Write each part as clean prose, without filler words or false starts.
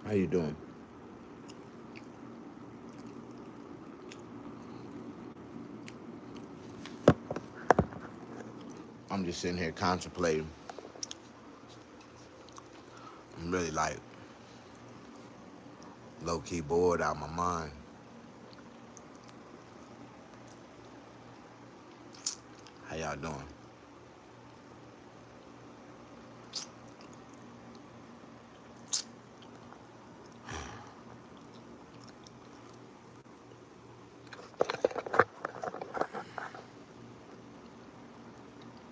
How you doing? I'm just sitting here contemplating. I'm really like low key bored out of my mind. How y'all doing?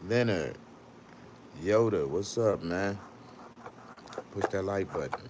Leonard, Yoda, what's up, man? Push that like button.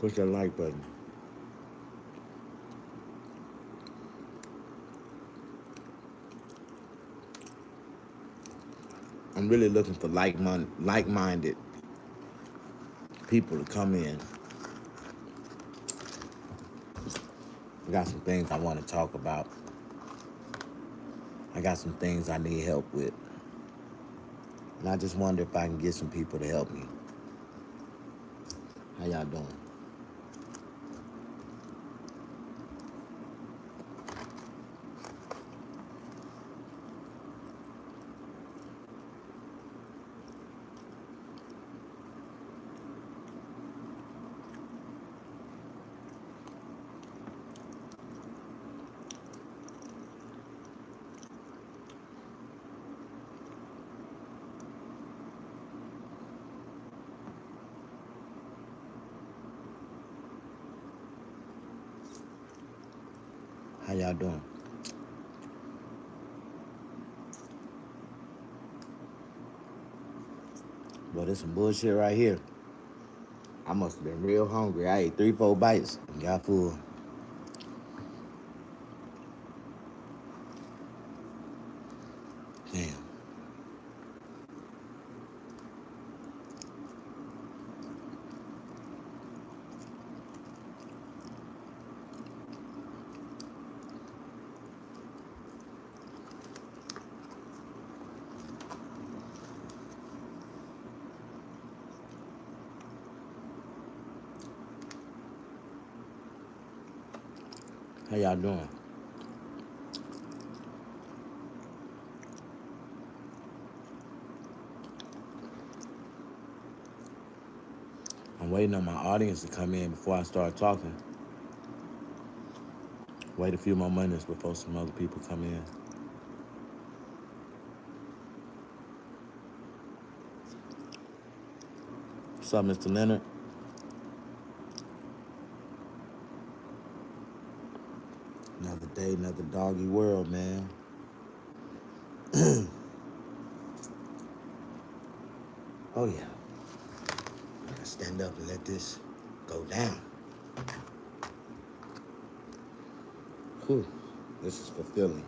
Push that like button. I'm really looking for like-minded people to come in. I got some things I want to talk about. I got some things I need help with. And I just wonder if I can get some people to help me. How y'all doing? How y'all doing? Well, there's some bullshit right here. I must have been real hungry. I ate 3, 4 bites and got full. Damn. How y'all doing? I'm waiting on my audience to come in before I start talking. Wait a few more minutes before some other people come in. What's up, Mr. Leonard? Another day, another doggy world, man. Oh, yeah. I gotta stand up and let this go down. Whew. This is fulfilling.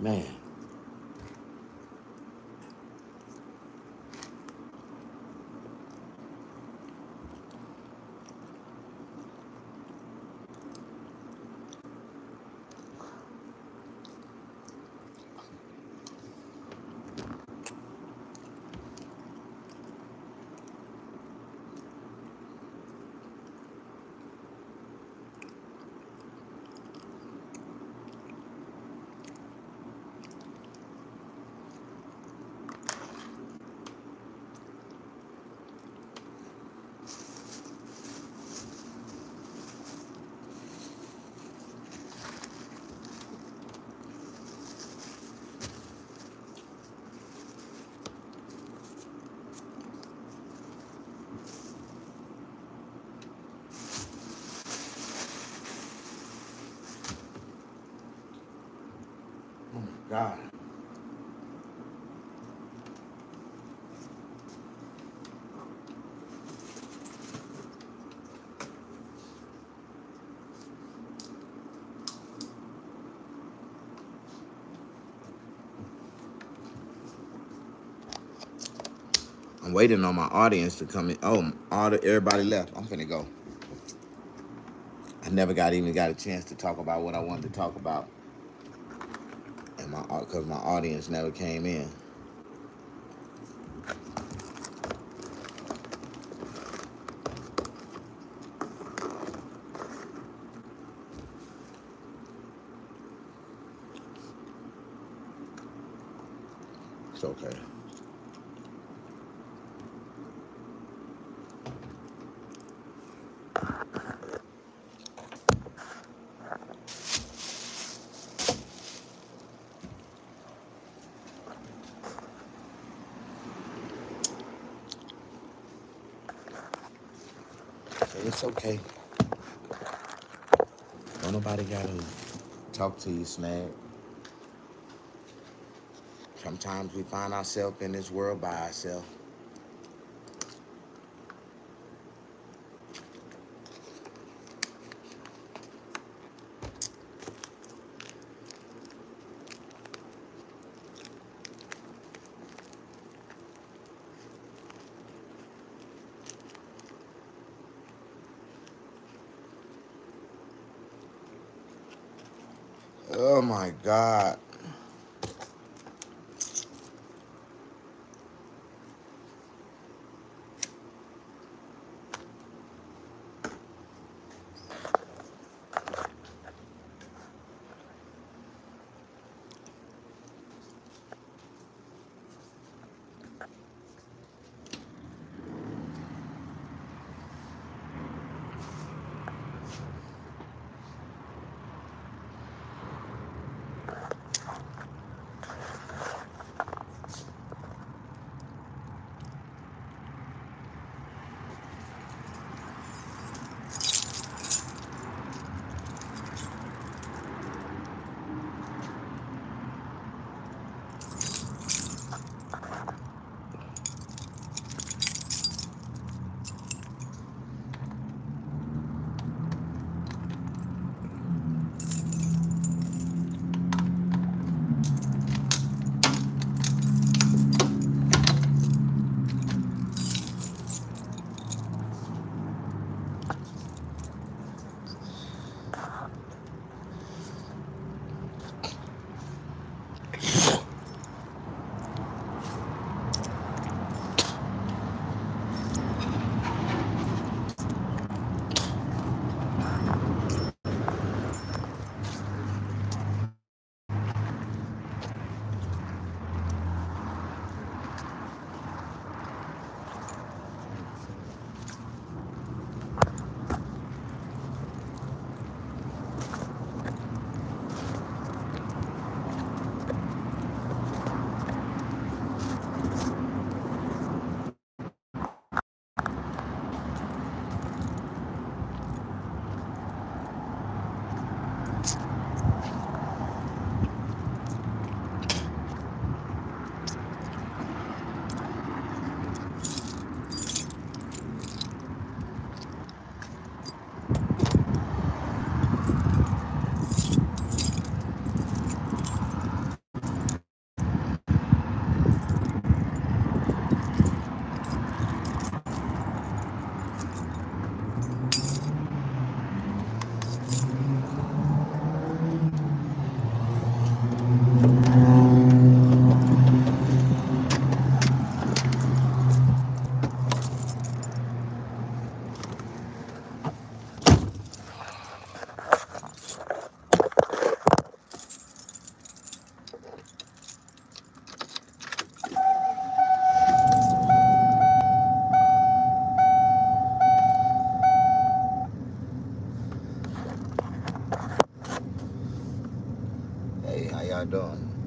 Man. God. I'm waiting on my audience to come in. Oh, everybody left. I'm finna go. I never even got a chance to talk about what I wanted to talk about, and because my audience never came in. It's okay. It's okay. Don't nobody gotta talk to you, Snag. Sometimes we find ourselves in this world by ourselves. Oh my God. Hey, how y'all doing?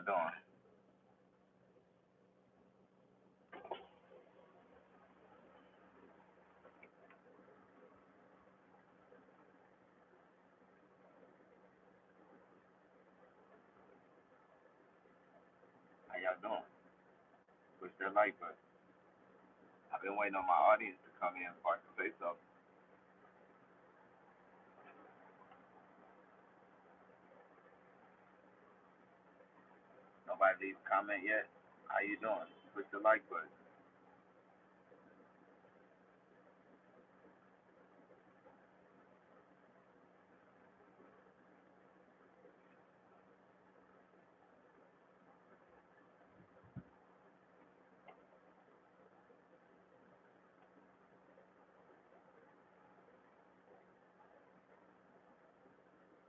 doing? How y'all doing? Push that like button. I've been waiting on my audience to come in before I can say something. Nobody leave a comment yet? How you doing? Push the like button.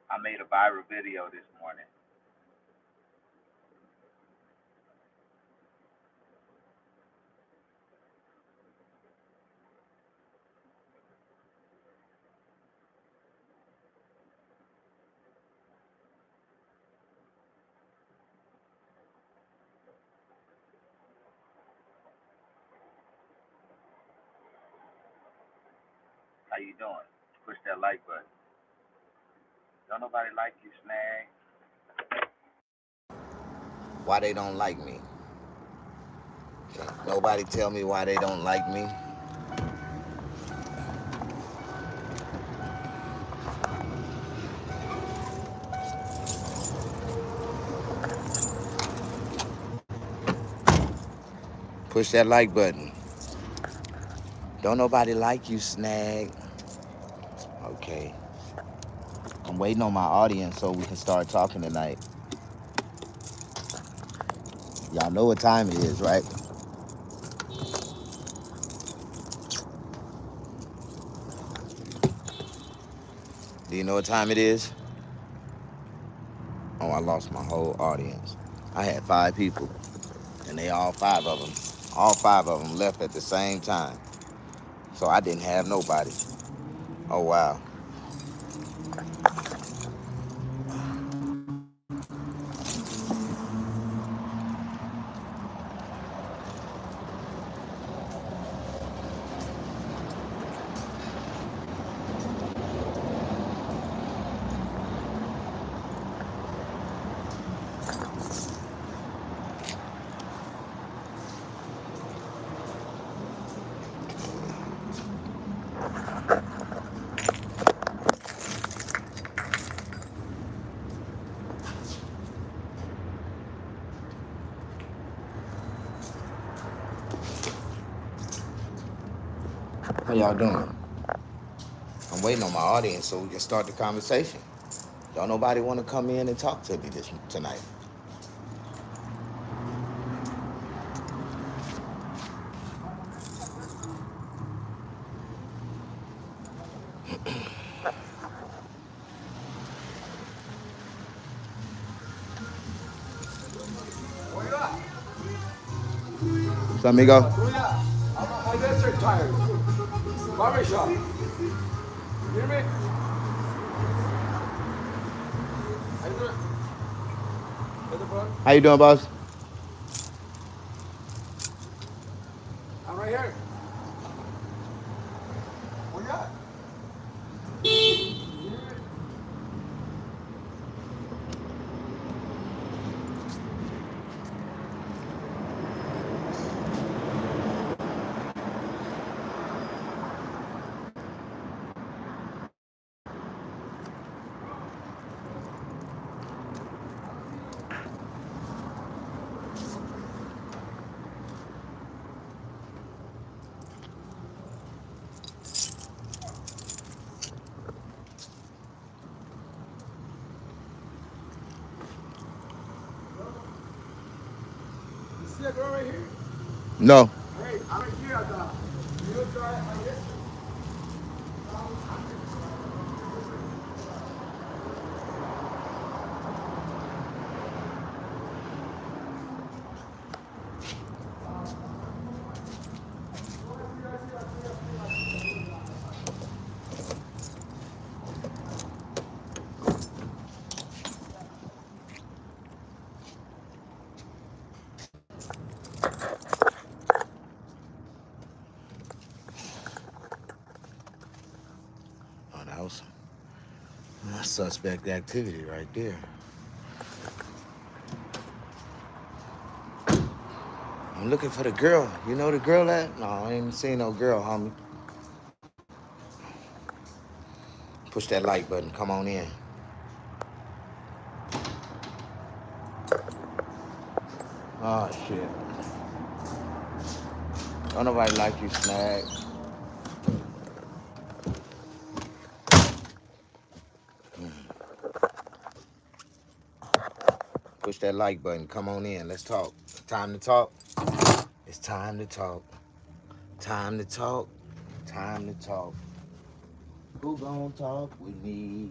I made a viral video this morning. How you doing? Push that like button. Don't nobody like you, Snag. Why they don't like me? Nobody tell me why they don't like me. Push that like button. Don't nobody like you, Snag. Okay. I'm waiting on my audience so we can start talking tonight. Y'all know what time it is, right? Do you know what time it is? Oh, I lost my whole audience. I had 5 people, and all 5 of them left at the same time. So I didn't have nobody. Oh, wow. How y'all doing? I'm waiting on my audience so we can start the conversation. Don't nobody want to come in and talk to me tonight. What's up, amigo? My legs are tired. Barber shop. You hear me? How you doing? How you doing, boss? I'm right here. Where you at? You see that girl right here? No. Hey, I'm right here at the. You look right like this. Suspect activity right there. I'm looking for the girl. You know the girl at? No, I ain't seen no girl, homie. Push that like button. Come on in. Oh, shit. Don't nobody like you, Snag. Push that like button. Come on in. Let's talk. Time to talk. It's time to talk. Time to talk. Time to talk. Who gon' talk with me?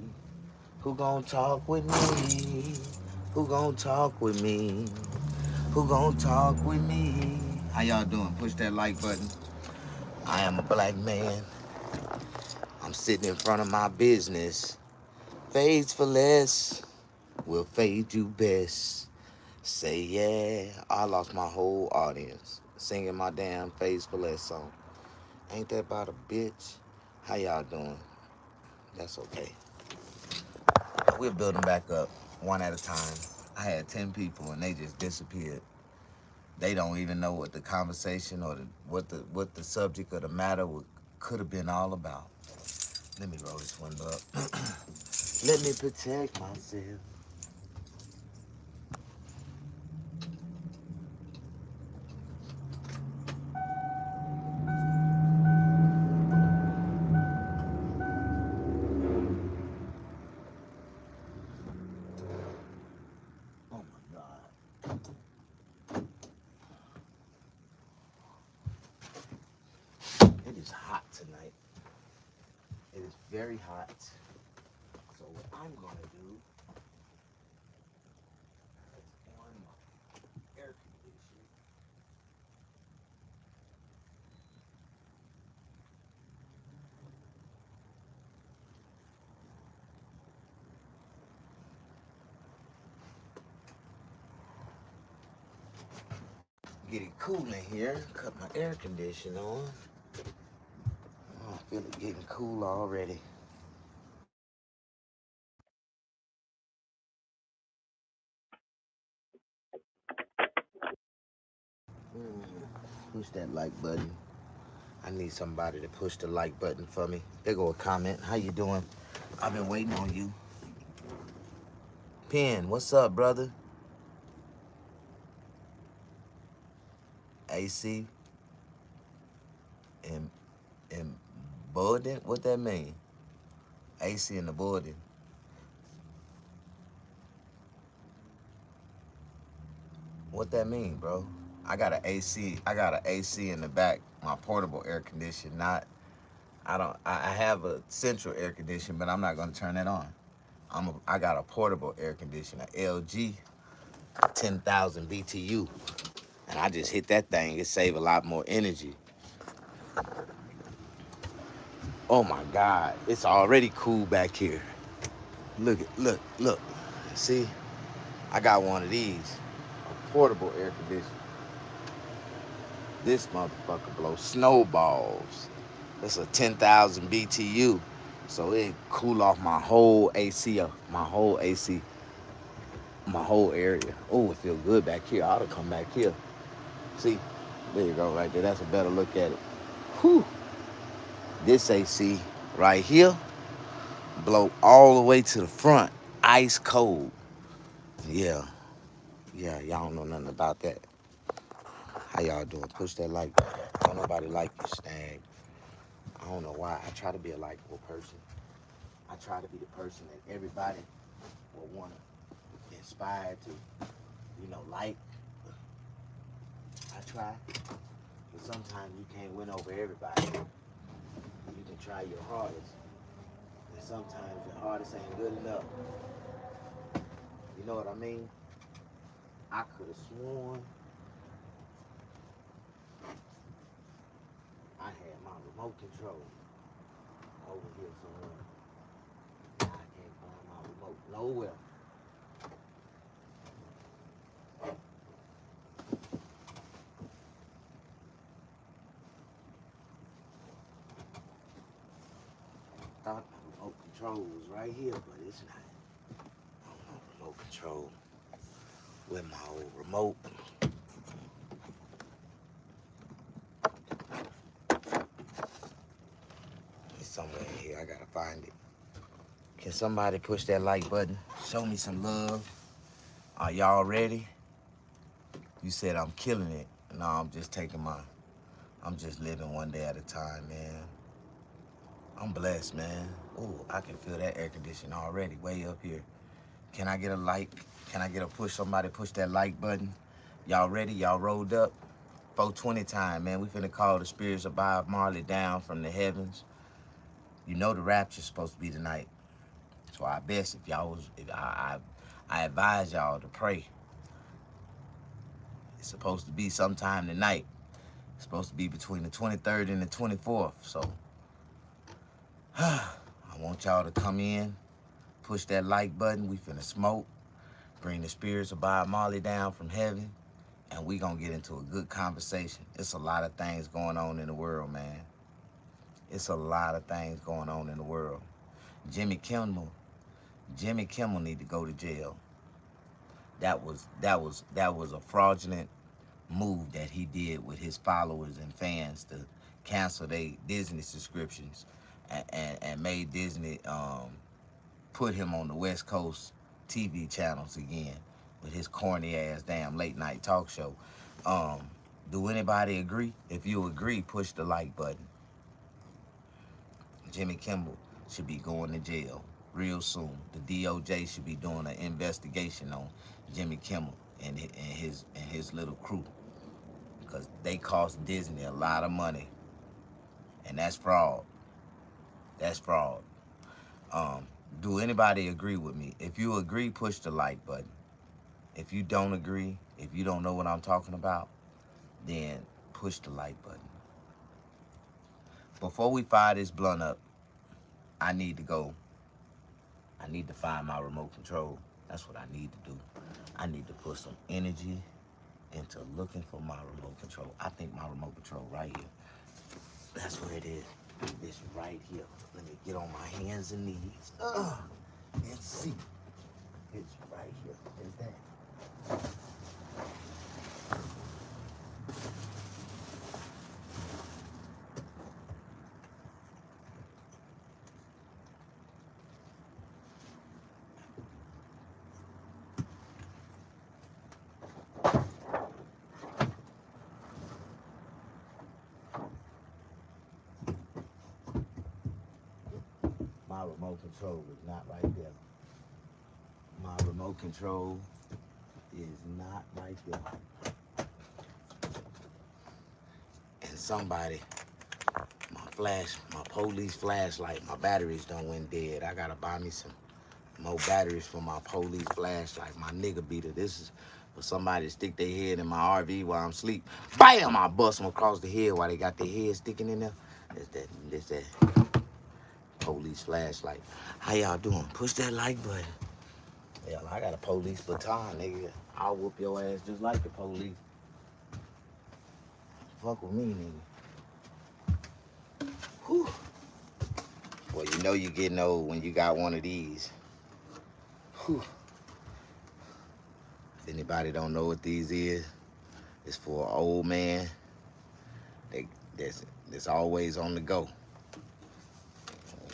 Who gon' talk with me? Who gon' talk with me? Who gon' talk with me? How y'all doing? Push that like button. I am a black man. I'm sitting in front of my business. Fades for less will fade you best. Say yeah. I lost my whole audience singing my damn Fades for Less song. Ain't that about a bitch? How y'all doing? That's okay. We're building back up one at a time. I had 10 people and they just disappeared. They don't even know what the conversation or what the subject or the matter could have been all about. Let me roll this window up. Let me protect myself. Oh my God. It is hot tonight. It is very hot. So what I'm gonna do is on my air conditioner. Get it cool in here. Cut my air conditioner on. Oh, I feel it getting cool already. Push that like button. I need somebody to push the like button for me. There go a comment. How you doing? I've been waiting on you. Pen, what's up, brother? AC and building? What that mean? AC in the building. What that mean, bro? I got an AC. I got an AC in the back. My portable air conditioner. Not. I don't. I have a central air conditioner, but I'm not gonna turn it on. I got a portable air conditioner, LG, 10,000 BTU, and I just hit that thing. It save a lot more energy. Oh my God, it's already cool back here. Look. See, I got one of these, a portable air conditioner. This motherfucker blows snowballs. It's a 10,000 BTU, so it cool off my whole AC, my whole area. Oh, it feel good back here. I ought to come back here. See, there you go, right there. That's a better look at it. Whew. This AC right here blow all the way to the front, ice cold. Yeah, y'all don't know nothing about that. How y'all doing? Push that like button. Don't nobody like you, Snag. I don't know why. I try to be a likable person. I try to be the person that everybody will want to be inspired to, like. I try, but sometimes you can't win over everybody. You can try your hardest, and sometimes your hardest ain't good enough. You know what I mean? I could have sworn I had my remote control over here somewhere. I can't find my remote nowhere. Thought Remote control was right here, but it's not. I don't know, remote control. Where my old remote? It's somewhere in here. I gotta find it. Can somebody push that like button? Show me some love. Are y'all ready? You said I'm killing it. No, I'm just I'm just living one day at a time, man. I'm blessed, man. Ooh, I can feel that air conditioning already way up here. Can I get a like? Can I get a push? Somebody push that like button. Y'all ready? Y'all rolled up? 420 time, man. We finna call the spirits of Bob Marley down from the heavens. You know the rapture's supposed to be tonight. So I best if y'all was, if I advise y'all to pray. It's supposed to be sometime tonight. It's supposed to be between the 23rd and the 24th. So I want y'all to come in, push that like button. We finna smoke, bring the spirits of Bob Marley down from heaven, and we gonna get into a good conversation. It's a lot of things going on in the world, man. It's a lot of things going on in the world. Jimmy Kimmel need to go to jail. That was a fraudulent move that he did with his followers and fans to cancel their Disney subscriptions and made Disney put him on the West Coast TV channels again with his corny ass damn late night talk show. Do anybody agree? If you agree, push the like button. Jimmy Kimmel should be going to jail real soon. The DOJ should be doing an investigation on Jimmy Kimmel and his little crew, because they cost Disney a lot of money, and that's fraud. That's fraud. Do anybody agree with me? If you agree, push the like button. If you don't agree, if you don't know what I'm talking about, then push the like button. Before we fire this blunt up, I need to go. I need to find my remote control. That's what I need to do. I need to put some energy into looking for my remote control. I think my remote control right here. That's where it is. It's right here. Let me get on my hands and knees. And see. It's right here. Is that? My remote control is not right there. My remote control is not right there. And somebody, my police flashlight, my batteries done went dead. I gotta buy me some more batteries for my police flashlight, my nigga beater. This is for somebody to stick their head in my RV while I'm asleep. Bam! I bust them across the head while they got their head sticking in there. That's that police flashlight. How y'all doing? Push that like button. Hell, I got a police baton, nigga. I'll whoop your ass just like the police. Fuck with me, nigga. Whew. Well, you know you're getting old when you got one of these. Whew. If anybody don't know what these is, it's for an old man that's always on the go.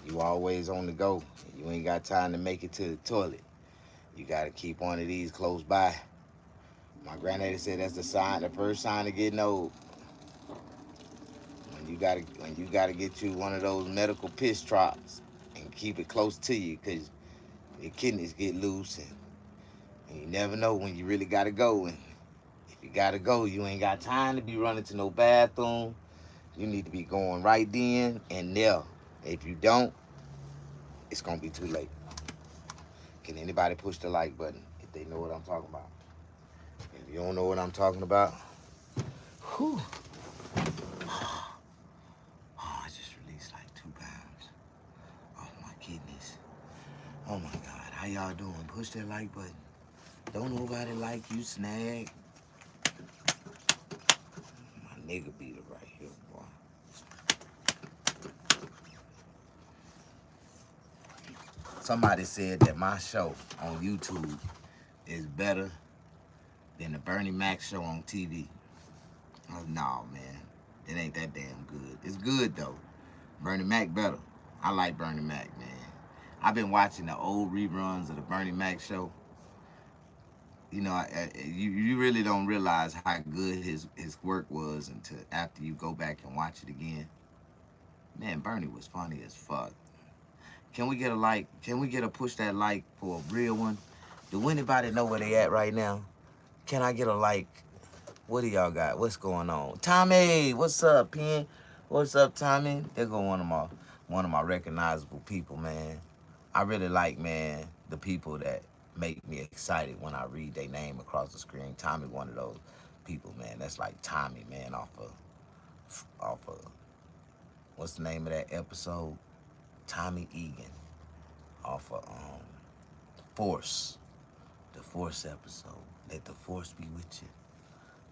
You always on the go. You ain't got time to make it to the toilet. You gotta keep one of these close by. My granddaddy said that's the first sign of getting old. When you gotta get you one of those medical piss drops and keep it close to you, because your kidneys get loose and you never know when you really gotta go. And if you gotta go, you ain't got time to be running to no bathroom. You need to be going right then and there. If you don't, it's gonna be too late. Can anybody push the like button if they know what I'm talking about? If you don't know what I'm talking about, whew. Oh, I just released like 2 pounds off my kidneys. Oh my God, how y'all doing? Push that like button. Don't nobody like you, snag. My nigga beater right here, boy. Somebody said that my show on YouTube is better than the Bernie Mac show on TV. Oh, no, man. It ain't that damn good. It's good, though. Bernie Mac better. I like Bernie Mac, man. I've been watching the old reruns of the Bernie Mac show. You know, you really don't realize how good his work was until after you go back and watch it again. Man, Bernie was funny as fuck. Can we get a like? Can we get a push that like for a real one? Do anybody know where they at right now? Can I get a like? What do y'all got? What's going on? Tommy, what's up, Pen? What's up, Tommy? There go one of my recognizable people, man. I really like, man, the people that make me excited when I read their name across the screen. Tommy, one of those people, man. That's like Tommy, man, off of what's the name of that episode? Tommy Egan, off of Force, the Force episode. Let the Force be with you.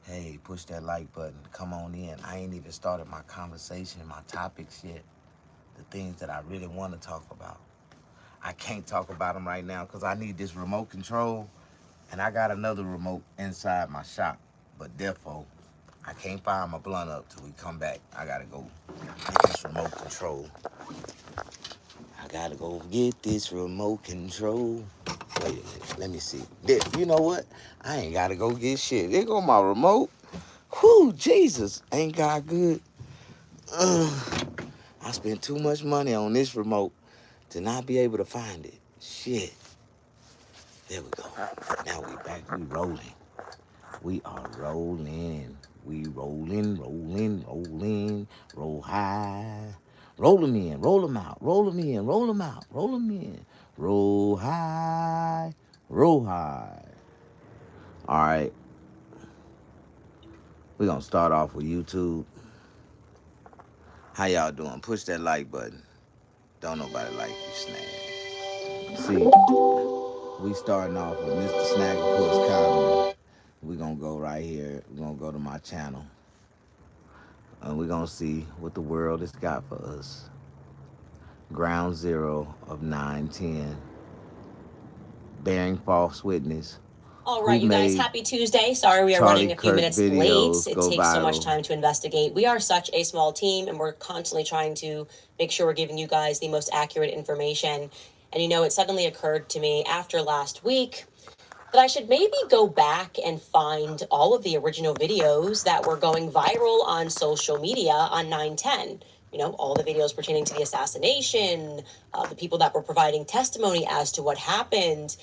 Hey, push that like button. Come on in. I ain't even started my conversation, my topics yet. The things that I really want to talk about. I can't talk about them right now because I need this remote control. And I got another remote inside my shop. But therefore, I can't fire my blunt up till we come back. I got to go get this remote control. I got to go get this remote control. Wait a minute. Let me see. There, you know what? I ain't got to go get shit. There go my remote. Whew, Jesus. Ain't God good? I spent too much money on this remote to not be able to find it. Shit. There we go. Now we back. We rolling. We are rolling. We rolling. Roll high. Roll them in. Roll them out. Roll them in. Roll them out. Roll them in. Roll high. Roll high. All right. We're going to start off with YouTube. How y'all doing? Push that like button. Don't nobody like you, Snag. See, we starting off with Mr. Snaggerpuss Cosby. We're going to go right here. We're going to go to my channel. And we're going to see what the world has got for us. Ground Zero of 910. Bearing false witness. All right, you guys, happy Tuesday. Sorry we are running a few minutes late. It takes so much time to investigate. We are such a small team, and we're constantly trying to make sure we're giving you guys the most accurate information. And you know, it suddenly occurred to me after last week that I should maybe go back and find all of the original videos that were going viral on social media on 910. You know, all the videos pertaining to the assassination, the people that were providing testimony as to what happened.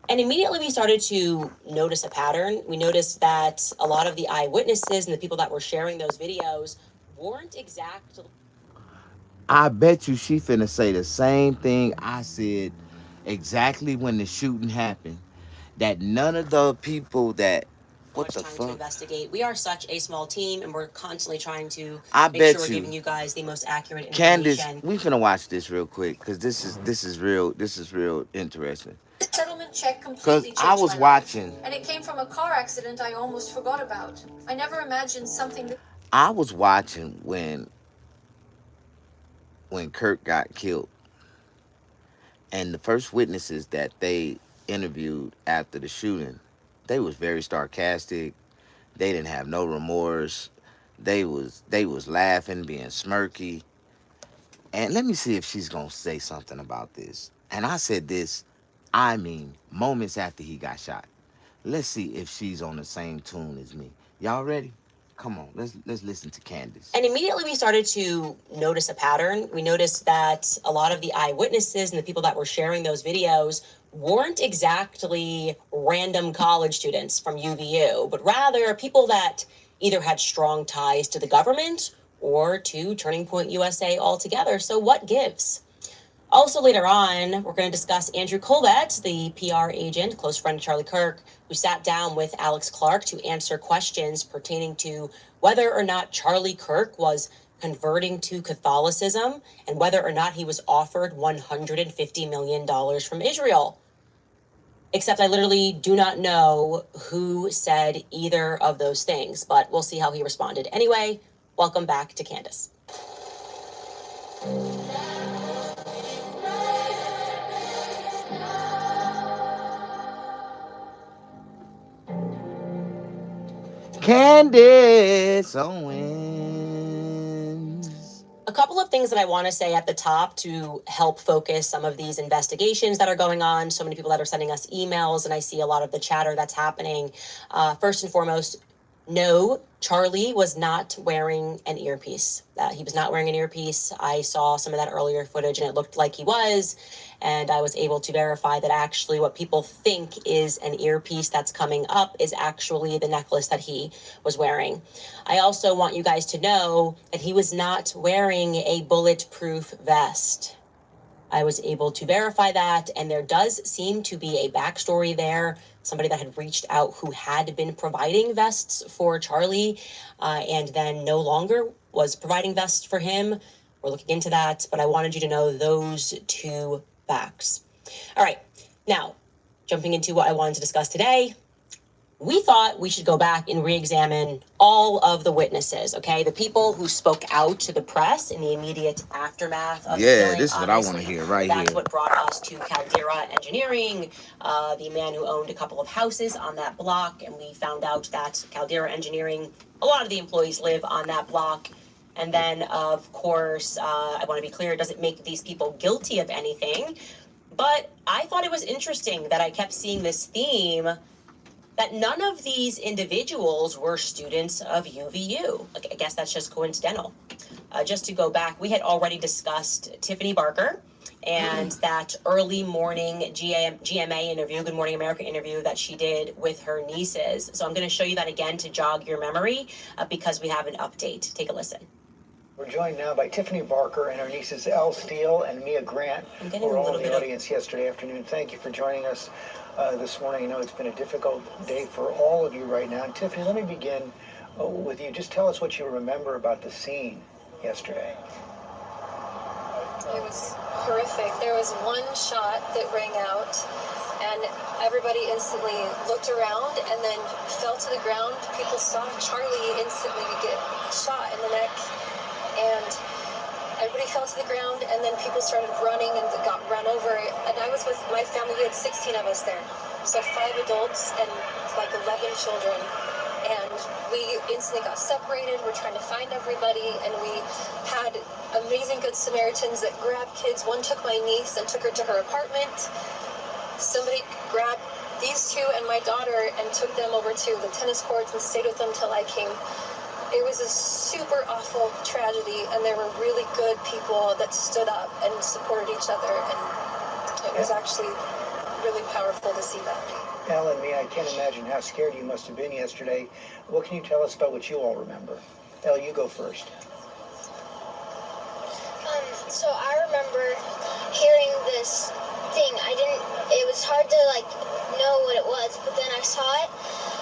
And immediately we started to notice a pattern. We noticed that a lot of the eyewitnesses and the people that were sharing those videos weren't exactly... I bet you she finna say the same thing I said exactly when the shooting happened. That none of the people that... What the fuck? To investigate. We are such a small team, and we're constantly trying to make sure we're giving you guys the most accurate information. Candace, we finna watch this real quick because this is real interesting. Settlement check completely changed I was my watching, life. And it came from a car accident I almost forgot about. I never imagined something that... I was watching when Kurt got killed, and the first witnesses that they interviewed after the shooting, they was very sarcastic. They didn't have no remorse. They was laughing, being smirky. And let me see if she's gonna say something about this. And I said this, I mean, moments after he got shot. Let's see if she's on the same tune as me. Y'all ready? Come on, let's listen to Candace. And immediately we started to notice a pattern. We noticed that a lot of the eyewitnesses and the people that were sharing those videos weren't exactly random college students from UVU, but rather people that either had strong ties to the government or to Turning Point USA altogether. So what gives? Also later on, we're going to discuss Andrew Colbert, the PR agent, close friend of Charlie Kirk, who sat down with Alex Clark to answer questions pertaining to whether or not Charlie Kirk was converting to Catholicism and whether or not he was offered $150 million from Israel. Except I literally do not know who said either of those things, but we'll see how he responded. Anyway, welcome back to Candace. Candace Owens. A couple of things that I want to say at the top to help focus some of these investigations that are going on. So many people that are sending us emails, and I see a lot of the chatter that's happening. First and foremost, no, Charlie was not wearing an earpiece. He was not wearing an earpiece. I saw some of that earlier footage and it looked like he was. And I was able to verify that actually what people think is an earpiece that's coming up is actually the necklace that he was wearing. I also want you guys to know that he was not wearing a bulletproof vest. I was able to verify that, and there does seem to be a backstory there. Somebody that had reached out who had been providing vests for Charlie and then no longer was providing vests for him. We're looking into that, but I wanted you to know those two facts. All right, now jumping into what I wanted to discuss today. We thought we should go back and re-examine all of the witnesses, okay? The people who spoke out to the press in the immediate aftermath of the killing. This is what I want to hear right That's here. what brought us to Caldera Engineering, the man who owned a couple of houses on that block, and we found out that Caldera Engineering, a lot of the employees live on that block. And then, of course, I want to be clear, it doesn't make these people guilty of anything, but I thought it was interesting that I kept seeing this theme that none of these individuals were students of UVU. I guess that's just coincidental. Just to go back, we had already discussed Tiffany Barker and that early morning GMA interview, Good Morning America interview that she did with her nieces. So I'm going to show you that again to jog your memory because we have an update. Take a listen. We're joined now by Tiffany Barker and her nieces Elle Steele and Mia Grant, who were all in the audience yesterday afternoon. Thank you for joining us this morning. I know it's been a difficult day for all of you right now. And Tiffany, let me begin with you. Just tell us what you remember about the scene yesterday. It was horrific. There was one shot that rang out, and everybody instantly looked around and then fell to the ground. People saw Charlie instantly get shot in the neck, and everybody fell to the ground, and then people started running and got run over. And I was with my family. We had 16 of us there, so 5 adults and like 11 children. And we instantly got separated. We're trying to find everybody, and we had amazing good Samaritans that grabbed kids. One took my niece and took her to her apartment. Somebody grabbed these two and my daughter and took them over to the tennis courts and stayed with them till I came. It was a super awful tragedy, and there were really good people that stood up and supported each other, and it was actually really powerful to see that. Elle and me, I can't imagine how scared you must have been yesterday. What can you tell us about what you all remember? Elle, you go first. So I remember hearing this thing. It was hard to know what it was, but then I saw it,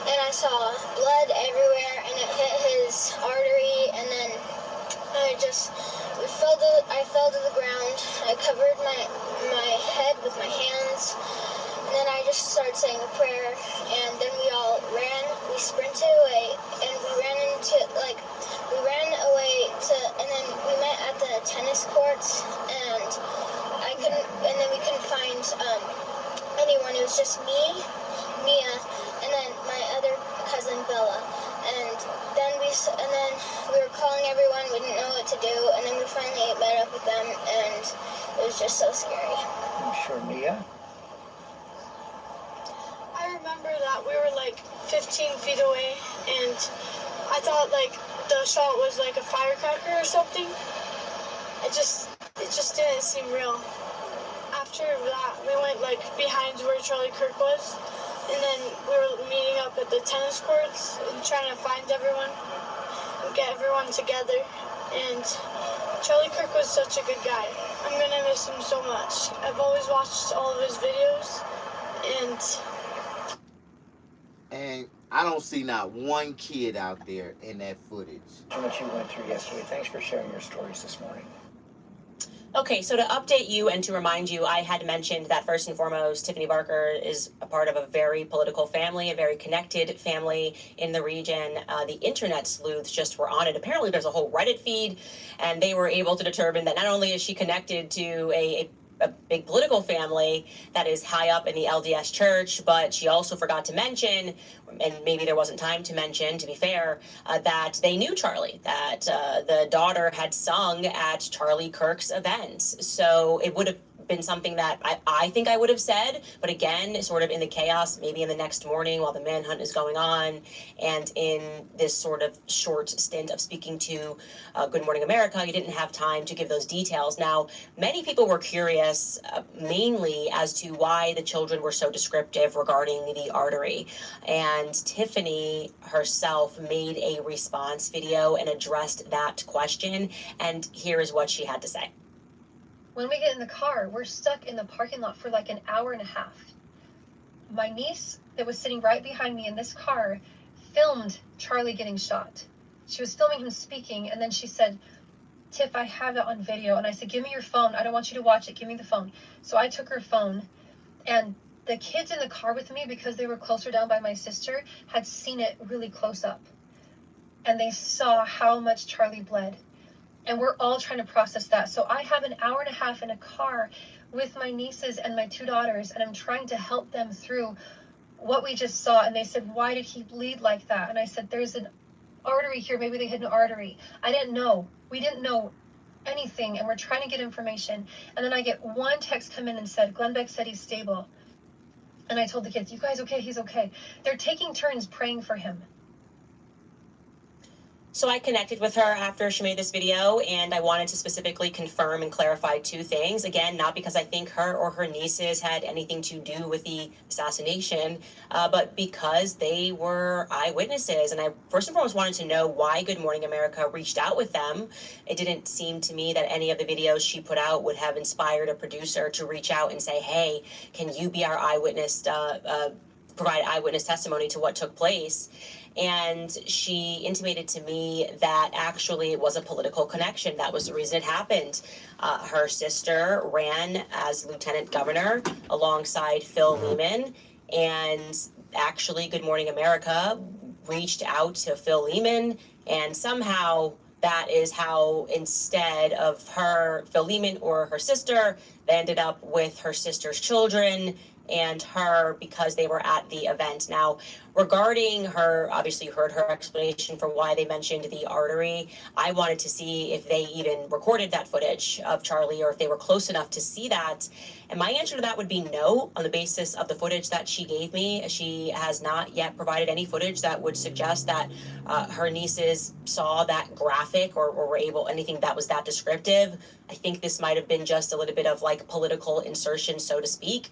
and I saw blood everywhere, and it hit his artery, and then I fell to the ground. I covered my head with my hands, and then I just started saying a prayer, and then we all ran. We sprinted away, and we ran away and then we met at the tennis courts, and we couldn't find anyone. It was just me, Mia, and then my other cousin Bella. And then we were calling everyone. We didn't know what to do, and then we finally met up with them, and it was just so scary. I'm sure. Mia? I remember that we were 15 feet away, and I thought the shot was like a firecracker or something. It just didn't seem real. After that, we went behind where Charlie Kirk was, and then we were meeting up at the tennis courts and trying to find everyone and get everyone together. And Charlie Kirk was such a good guy. I'm gonna miss him so much. I've always watched all of his videos, and I don't see not one kid out there in that footage. What you went through yesterday. Thanks for sharing your stories this morning. Okay, so to update you and to remind you, I had mentioned that first and foremost, Tiffany Barker is a part of a very political family, a very connected family in the region. The internet sleuths just were on it. Apparently there's a whole Reddit feed, and they were able to determine that not only is she connected to a a big political family that is high up in the LDS church, but she also forgot to mention, and maybe there wasn't time to mention, to be fair, that they knew Charlie, that the daughter had sung at Charlie Kirk's events. So it would have been something that I think I would have said, but again, sort of in the chaos, maybe in the next morning while the manhunt is going on, and in this sort of short stint of speaking to Good Morning America, you didn't have time to give those details. Now, many people were curious mainly as to why the children were so descriptive regarding the artery, and Tiffany herself made a response video and addressed that question, and here is what she had to say. When we get in the car, we're stuck in the parking lot for like an hour and a half. My niece that was sitting right behind me in this car filmed Charlie getting shot. She was filming him speaking, and then she said, Tiff, I have it on video. And I said, give me your phone. I don't want you to watch it. Give me the phone. So I took her phone, and the kids in the car with me, because they were closer down by my sister, had seen it really close up. And they saw how much Charlie bled. And we're all trying to process that. So I have an hour and a half in a car with my nieces and my two daughters, and I'm trying to help them through what we just saw. And they said, why did he bleed like that? And I said, there's an artery here. Maybe they hit an artery. I didn't know. We didn't know anything, and we're trying to get information. And then I get one text come in and said, Glenn Beck said he's stable. And I told the kids, you guys okay? He's okay. They're taking turns praying for him. So I connected with her after she made this video, and I wanted to specifically confirm and clarify two things. Again, not because I think her or her nieces had anything to do with the assassination, but because they were eyewitnesses. And I first and foremost wanted to know why Good Morning America reached out with them. It didn't seem to me that any of the videos she put out would have inspired a producer to reach out and say, hey, can you be our eyewitness, provide eyewitness testimony to what took place? And she intimated to me that actually it was a political connection. That was the reason it happened. Her sister ran as lieutenant governor alongside Phil Lehman, and actually Good Morning America reached out to Phil Lehman, and somehow that is how, instead of Phil Lehman or her sister, they ended up with her sister's children and her, because they were at the event. Now, regarding her, obviously you heard her explanation for why they mentioned the artery. I wanted to see if they even recorded that footage of Charlie, or if they were close enough to see that. And my answer to that would be no, on the basis of the footage that she gave me. She has not yet provided any footage that would suggest that her nieces saw that graphic or were able, anything that was that descriptive. I think this might have been just a little bit of like political insertion, so to speak.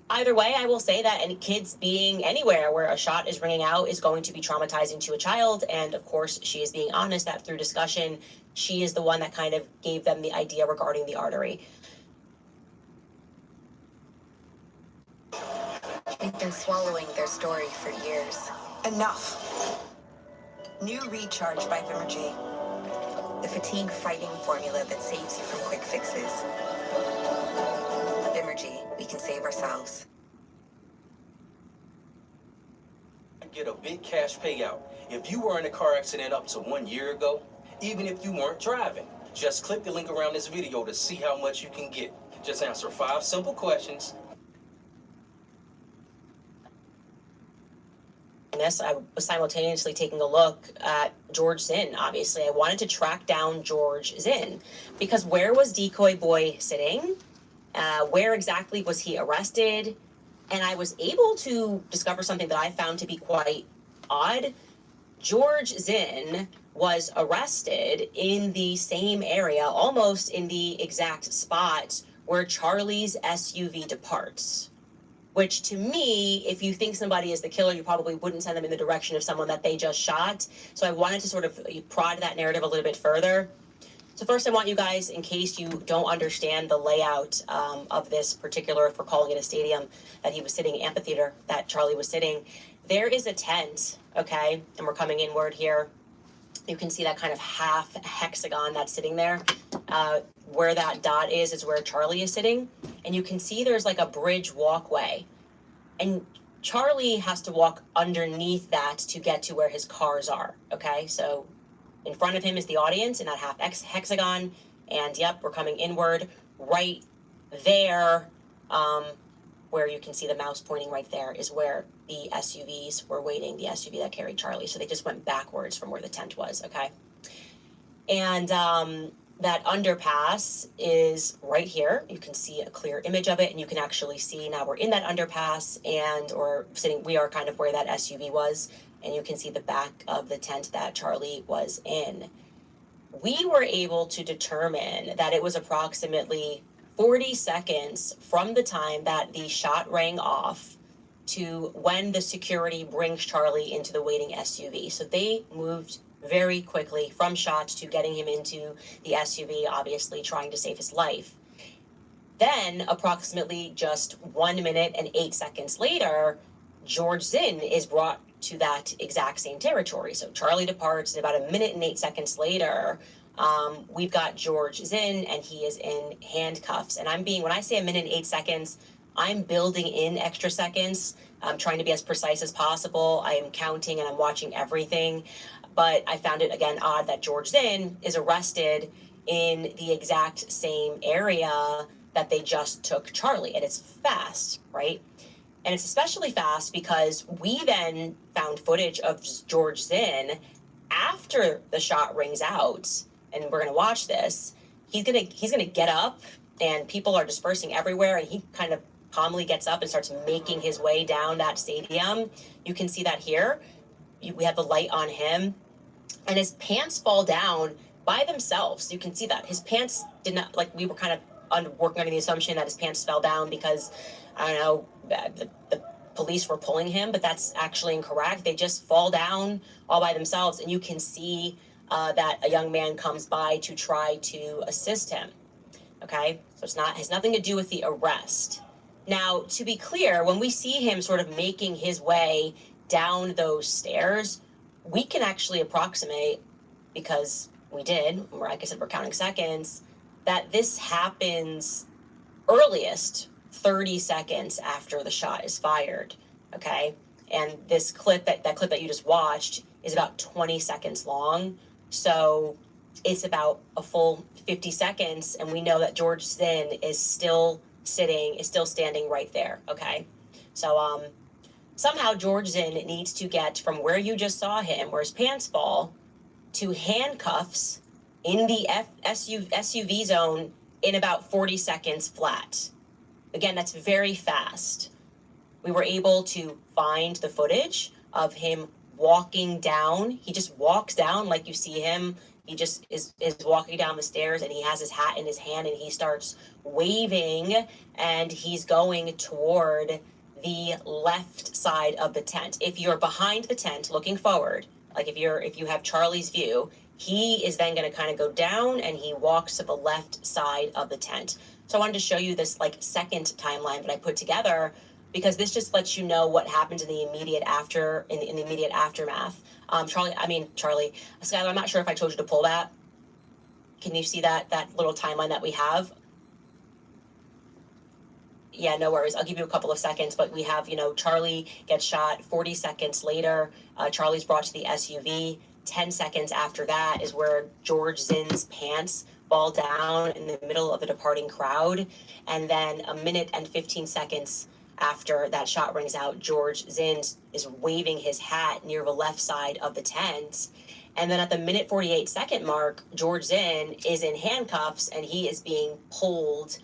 Either way, I will say that any kids being anywhere where a shot is ringing out is going to be traumatizing to a child. And of course, she is being honest that through discussion, she is the one that kind of gave them the idea regarding the artery. They've been swallowing their story for years. Enough. New Recharge by Vimergy. The fatigue fighting formula that saves you from quick fixes. Vimergy, we can save ourselves. Get a big cash payout. If you were in a car accident up to 1 year ago, even if you weren't driving, just click the link around this video to see how much you can get. Just answer 5 simple questions. I was simultaneously taking a look at George Zinn. Obviously, I wanted to track down George Zinn, because where was Decoy Boy sitting? Where exactly was he arrested? And I was able to discover something that I found to be quite odd. George Zinn was arrested in the same area, almost in the exact spot where Charlie's SUV departs. Which, to me, if you think somebody is the killer, you probably wouldn't send them in the direction of someone that they just shot. So I wanted to sort of prod that narrative a little bit further. So first, I want you guys, in case you don't understand the layout of this particular, if we're calling it a stadium, that he was sitting, amphitheater that Charlie was sitting, there is a tent, okay? And we're coming inward here. You can see that kind of half hexagon that's sitting there. Where that dot is where Charlie is sitting. And you can see there's like a bridge walkway. And Charlie has to walk underneath that to get to where his cars are, okay? So in front of him is the audience in that half hexagon. And yep, we're coming inward. Right there, where you can see the mouse pointing right there, is where the SUVs were waiting, the SUV that carried Charlie. So they just went backwards from where the tent was, okay? And that underpass is right here. You can see a clear image of it, and you can actually see now we're in that underpass, we are kind of where that SUV was, and you can see the back of the tent that Charlie was in. We were able to determine that it was approximately 40 seconds from the time that the shot rang off to when the security brings Charlie into the waiting SUV. So they moved very quickly from shot to getting him into the SUV, obviously trying to save his life. Then, approximately just 1 minute and 8 seconds later, George Zinn is brought to that exact same territory. So Charlie departs, and about 1 minute and 8 seconds later, we've got George Zinn, and he is in handcuffs. And when I say 1 minute and 8 seconds, I'm building in extra seconds. I'm trying to be as precise as possible. I am counting and I'm watching everything. But I found it, again, odd that George Zinn is arrested in the exact same area that they just took Charlie. And it's fast, right? And it's especially fast because we then found footage of George Zinn after the shot rings out, and we're gonna watch this. He's gonna get up, and people are dispersing everywhere, and he kind of calmly gets up and starts making his way down that stadium. You can see that here. We have the light on him, and his pants fall down by themselves. You can see that his pants did not, like, we were kind of working under the assumption that his pants fell down because, I don't know, the police were pulling him, but that's actually incorrect. They just fall down all by themselves, and you can see that a young man comes by to try to assist him. Okay, so has nothing to do with the arrest. Now, to be clear, when we see him sort of making his way down those stairs, we can actually approximate, because we did, like I said, we're counting seconds, that this happens earliest 30 seconds after the shot is fired, okay? And this clip, that clip that you just watched, is about 20 seconds long. So it's about a full 50 seconds, and we know that George Zinn is still standing right there, okay? So somehow George Zinn needs to get from where you just saw him, where his pants fall, to handcuffs in the SUV zone in about 40 seconds flat. Again, that's very fast. We were able to find the footage of him walking down. He just walks down like you see him. He just is walking down the stairs, and he has his hat in his hand, and he starts waving, and he's going toward the left side of the tent. If you're behind the tent looking forward, like if you have Charlie's view, he is then going to kind of go down, and he walks to the left side of the tent. So I wanted to show you this second timeline that I put together, because this just lets you know what happens in the immediate aftermath. Charlie, Skylar, I'm not sure if I told you to pull that. Can you see that little timeline that we have? Yeah, no worries. I'll give you a couple of seconds, but we have, Charlie gets shot. 40 seconds later, Charlie's brought to the SUV. 10 seconds after that is where George Zinn's pants fall down in the middle of the departing crowd. And then 1 minute and 15 seconds after that shot rings out, George Zinn is waving his hat near the left side of the tent. And then at the minute 48 second mark, George Zinn is in handcuffs, and he is being pulled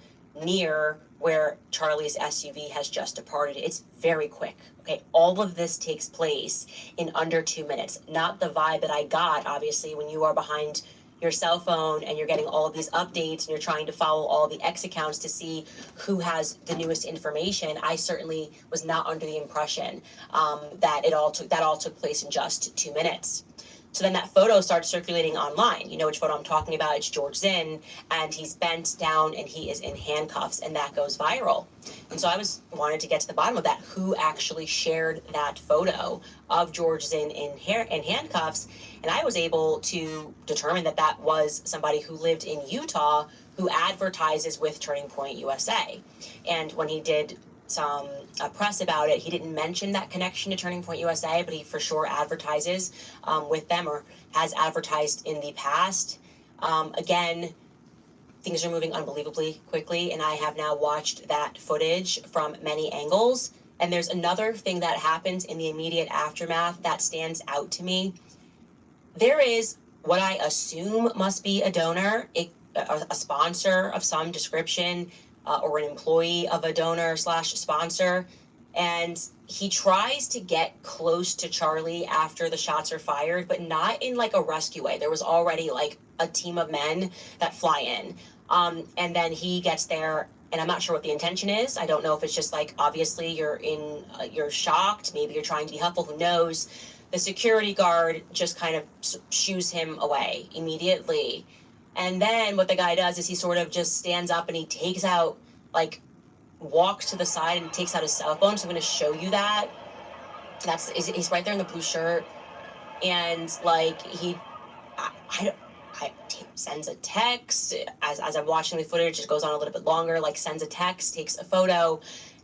near where Charlie's SUV has just departed. It's very quick. Okay, all of this takes place in under 2 minutes. Not the vibe that I got, obviously, when you are behind your cell phone and you're getting all of these updates and you're trying to follow all the X accounts to see who has the newest information. I certainly was not under the impression that all took place in just 2 minutes. So then that photo starts circulating online. You know which photo I'm talking about. It's George Zinn, and he's bent down and he is in handcuffs, and that goes viral. And so I wanted to get to the bottom of that. Who actually shared that photo of George Zinn in handcuffs? And I was able to determine that was somebody who lived in Utah who advertises with Turning Point USA. And when he did some press about it, he didn't mention that connection to Turning Point USA, but he for sure advertises with them, or has advertised in the past. Again, things are moving unbelievably quickly, and I have now watched that footage from many angles. And there's another thing that happens in the immediate aftermath that stands out to me. There is what I assume must be a donor, a sponsor of some description, or an employee of a donor slash sponsor. And he tries to get close to Charlie after the shots are fired, but not in like a rescue way. There was already like a team of men that fly in. And then he gets there, and I'm not sure what the intention is. I don't know if it's just like, obviously you're shocked. Maybe you're trying to be helpful. Who knows? The security guard just kind of shoos him away immediately. And then what the guy does is he sort of just stands up and he takes out, like, walks to the side and takes out his cell phone. So I'm going to show you that. He's right there in the blue shirt. And, like, sends a text. As I'm watching the footage, it goes on a little bit longer, like sends a text, takes a photo.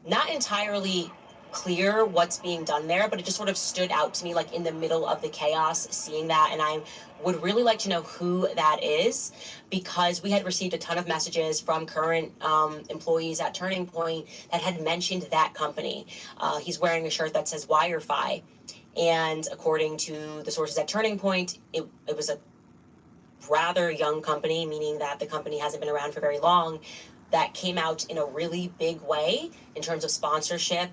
Not entirely clear what's being done there, but it just sort of stood out to me, like in the middle of the chaos, seeing that. And I would really like to know who that is, because we had received a ton of messages from current employees at Turning Point that had mentioned that company. He's wearing a shirt that says WireFi. And according to the sources at Turning Point, it was a rather young company, meaning that the company hasn't been around for very long, that came out in a really big way in terms of sponsorship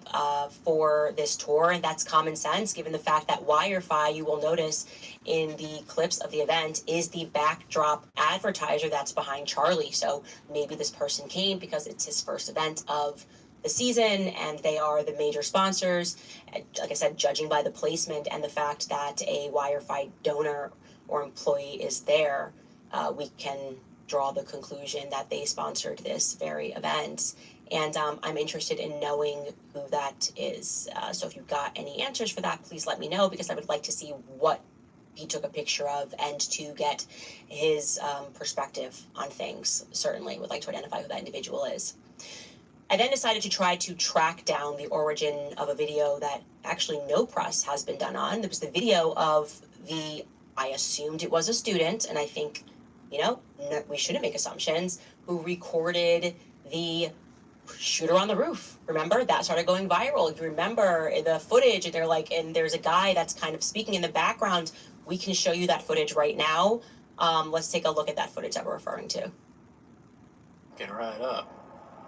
for this tour. And that's common sense, given the fact that WireFi, you will notice in the clips of the event, is the backdrop advertiser that's behind Charlie. So maybe this person came because it's his first event of the season and they are the major sponsors. Like I said, judging by the placement and the fact that a WireFi donor or employee is there, we can draw the conclusion that they sponsored this very event. And I'm interested in knowing who that is. So if you've got any answers for that, please let me know, because I would like to see what he took a picture of and to get his perspective on things. Certainly would like to identify who that individual is. I then decided to try to track down the origin of a video that actually no press has been done on. It was the video of I assumed it was a student, and I think, we shouldn't make assumptions, who recorded the shooter on the roof. Remember? That started going viral. If you remember the footage, and and there's a guy that's kind of speaking in the background. We can show you that footage right now. Let's take a look at that footage that we're referring to. Get right up.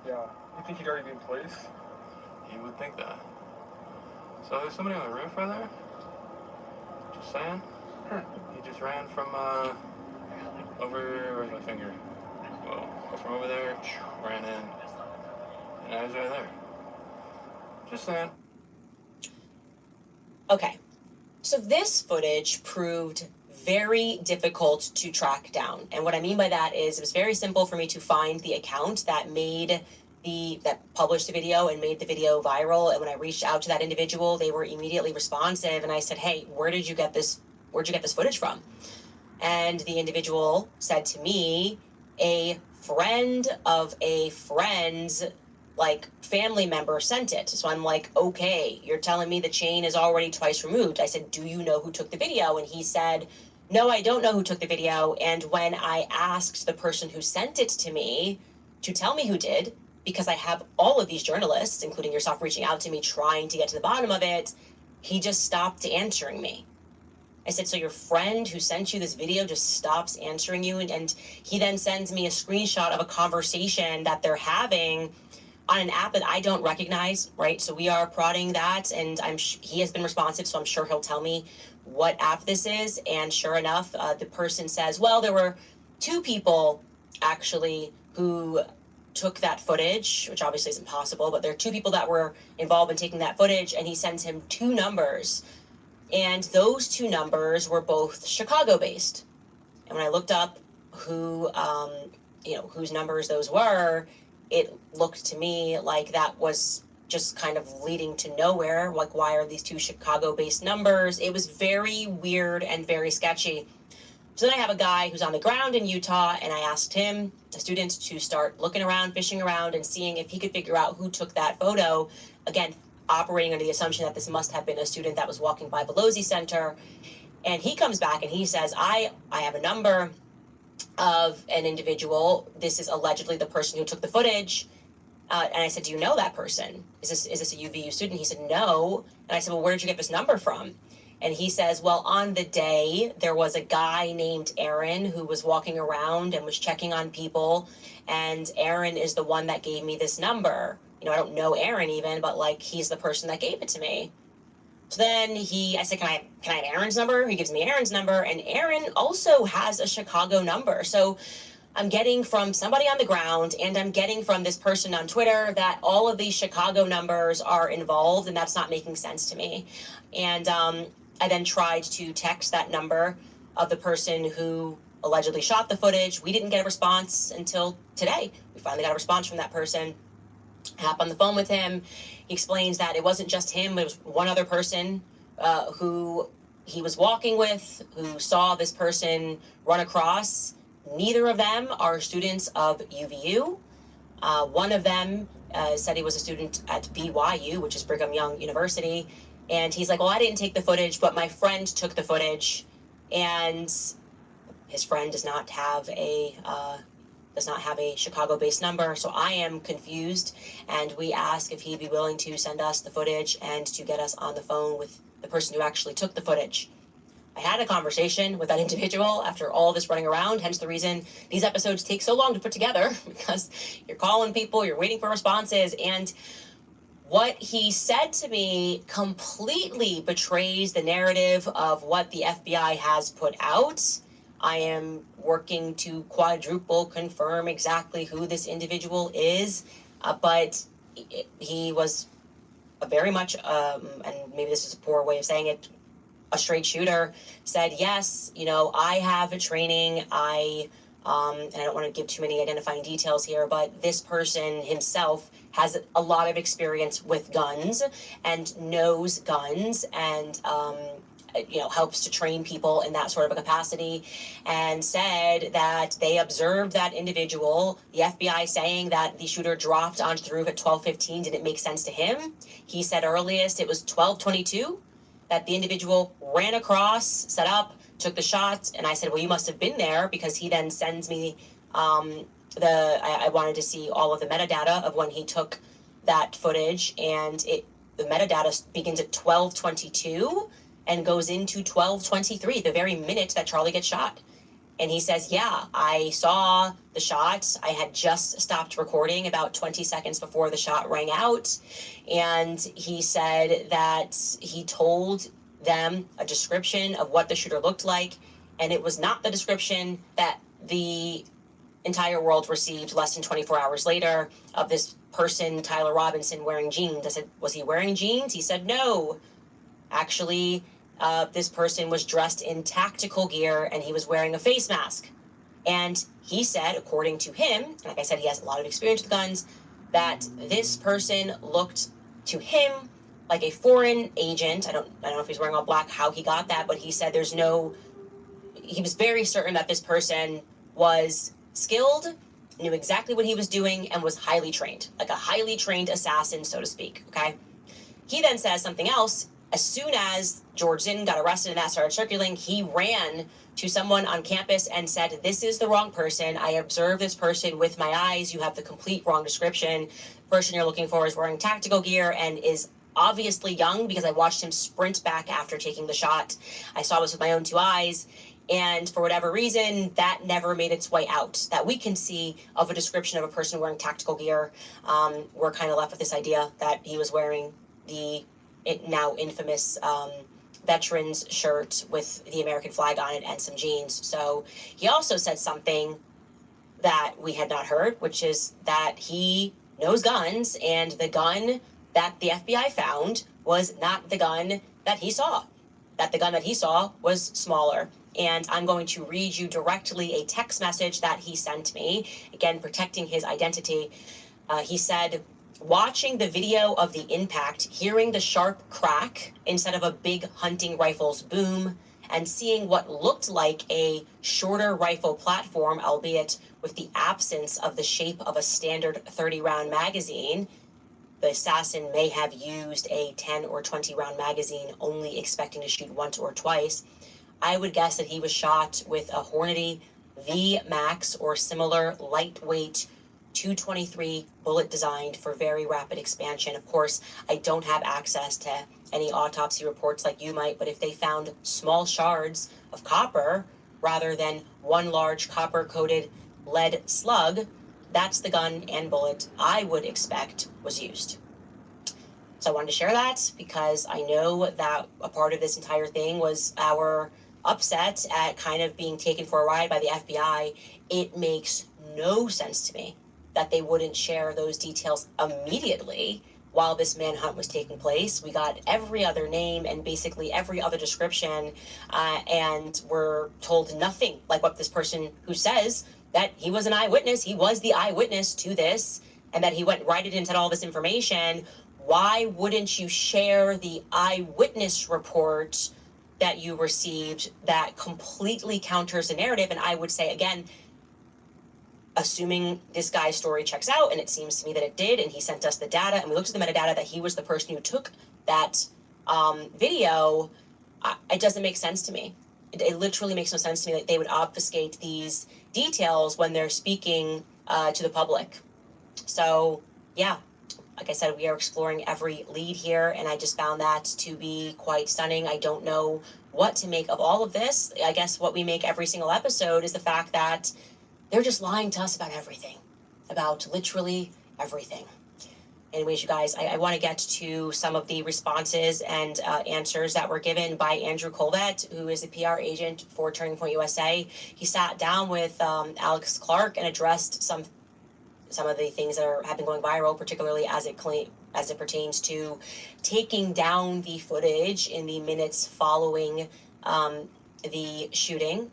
Yeah. You think he'd already be in place? You would think that. So there's somebody on the roof right there? Just saying? He just ran from, where's my finger? Well, from over there, ran in, and now he's right there. Just saying. Okay. So this footage proved very difficult to track down. And what I mean by that is it was very simple for me to find the account that published the video and made the video viral. And when I reached out to that individual, they were immediately responsive. And I said, hey, where'd you get this footage from? And the individual said to me, a friend of a friend's family member sent it. So I'm like, okay, you're telling me the chain is already twice removed. I said, do you know who took the video? And he said, no, I don't know who took the video. And when I asked the person who sent it to me to tell me who did, because I have all of these journalists, including yourself, reaching out to me, trying to get to the bottom of it, he just stopped answering me. I said, so your friend who sent you this video just stops answering you? And he then sends me a screenshot of a conversation that they're having on an app that I don't recognize, right? So we are prodding that, and he has been responsive, so I'm sure he'll tell me what app this is. And sure enough, the person says, well, there were two people actually who took that footage, which obviously isn't possible, but there are two people that were involved in taking that footage, and he sends him two numbers. And those two numbers were both Chicago-based. And when I looked up whose numbers those were, it looked to me like that was just kind of leading to nowhere. Like, why are these two Chicago-based numbers? It was very weird and very sketchy. So then I have a guy who's on the ground in Utah, and I asked him, a student, to start looking around, fishing around, and seeing if he could figure out who took that photo. Again, operating under the assumption that this must have been a student that was walking by Pelosi Center. And he comes back and he says, I have a number. of an individual. This is allegedly the person who took the footage. And I said, do you know that person? Is this a UVU student? He said, no. And I said, well, where did you get this number from? And he says, well, on the day, there was a guy named Aaron who was walking around and was checking on people. And Aaron is the one that gave me this number. You know, I don't know Aaron even, but like, he's the person that gave it to me. So then I said, can I have Aaron's number? He gives me Aaron's number. And Aaron also has a Chicago number. So I'm getting from somebody on the ground, and I'm getting from this person on Twitter that all of these Chicago numbers are involved, and that's not making sense to me. And I then tried to text that number of the person who allegedly shot the footage. We didn't get a response until today. We finally got a response from that person. I hop on the phone with him. He explains that it wasn't just him, it was one other person who he was walking with, who saw this person run across. Neither of them are students of UVU. One of them said he was a student at BYU, which is Brigham Young University. And he's like, well, I didn't take the footage, but my friend took the footage. And his friend does not have a Chicago-based number. So I am confused. And we ask if he'd be willing to send us the footage and to get us on the phone with the person who actually took the footage. I had a conversation with that individual after all this running around, hence the reason these episodes take so long to put together, because you're calling people, you're waiting for responses, and what he said to me completely betrays the narrative of what the FBI has put out. I am working to quadruple confirm exactly who this individual is, but he was very much, and maybe this is a poor way of saying it, a straight shooter. Said, yes, you know, I have a training. And I don't want to give too many identifying details here, but this person himself has a lot of experience with guns and knows guns and, you know, helps to train people in that sort of a capacity, and said that they observed that individual, the FBI saying that the shooter dropped onto the roof at 12:15 didn't make sense to him. He said earliest it was 12:22. That the individual ran across, set up, took the shot, and I said, well, you must have been there, because he then sends me I wanted to see all of the metadata of when he took that footage, and the metadata begins at 12:22 and goes into 12:23, the very minute that Charlie gets shot. And he says, yeah, I saw the shot. I had just stopped recording about 20 seconds before the shot rang out. And he said that he told them a description of what the shooter looked like. And it was not the description that the entire world received less than 24 hours later of this person, Tyler Robinson, wearing jeans. I said, was he wearing jeans? He said, no. Actually, this person was dressed in tactical gear and he was wearing a face mask. And he said, according to him, like I said, he has a lot of experience with guns, that this person looked to him like a foreign agent. I don't know if he's wearing all black, how he got that, but he said he was very certain that this person was skilled, knew exactly what he was doing, and was highly trained, like a highly trained assassin, so to speak, okay? He then says something else. As soon as George Zinn got arrested and that started circulating, he ran to someone on campus and said, this is the wrong person. I observed this person with my eyes. You have the complete wrong description. The person you're looking for is wearing tactical gear and is obviously young, because I watched him sprint back after taking the shot. I saw this with my own two eyes. And for whatever reason, that never made its way out, that we can see, of a description of a person wearing tactical gear. We're kind of left with this idea that he was wearing the now infamous veterans shirt with the American flag on it and some jeans. So he also said something that we had not heard, which is that he knows guns, and the gun that the FBI found was not the gun that he saw. That the gun that he saw was smaller. And I'm going to read you directly a text message that he sent me, again, protecting his identity. He said, watching the video of the impact, hearing the sharp crack instead of a big hunting rifle's boom, and seeing what looked like a shorter rifle platform, albeit with the absence of the shape of a standard 30-round magazine, the assassin may have used a 10 or 20-round magazine, only expecting to shoot once or twice. I would guess that he was shot with a Hornady the Max or similar lightweight 223 bullet designed for very rapid expansion. Of course, I don't have access to any autopsy reports like you might, but if they found small shards of copper rather than one large copper-coated lead slug, that's the gun and bullet I would expect was used. So I wanted to share that because I know that a part of this entire thing was our upset at kind of being taken for a ride by the FBI. It makes no sense to me that they wouldn't share those details immediately while this manhunt was taking place. We got every other name and basically every other description, and we're told nothing like what this person who says that he was an eyewitness, he was the eyewitness to this, and that he went right in and said all this information. Why wouldn't you share the eyewitness report that you received that completely counters the narrative? And I would say, again, assuming this guy's story checks out, and it seems to me that it did, and he sent us the data, and we looked at the metadata that he was the person who took that video, it doesn't make sense to me. It literally makes no sense to me that they would obfuscate these details when they're speaking to the public. So, yeah, like I said, we are exploring every lead here, and I just found that to be quite stunning. I don't know what to make of all of this. I guess what we make every single episode is the fact that they're just lying to us about everything, about literally everything. Anyways, you guys, I want to get to some of the responses and answers that were given by Andrew Colvett, who is a PR agent for Turning Point USA. He sat down with Alex Clark and addressed some of the things that have been going viral, particularly as it pertains to taking down the footage in the minutes following the shooting,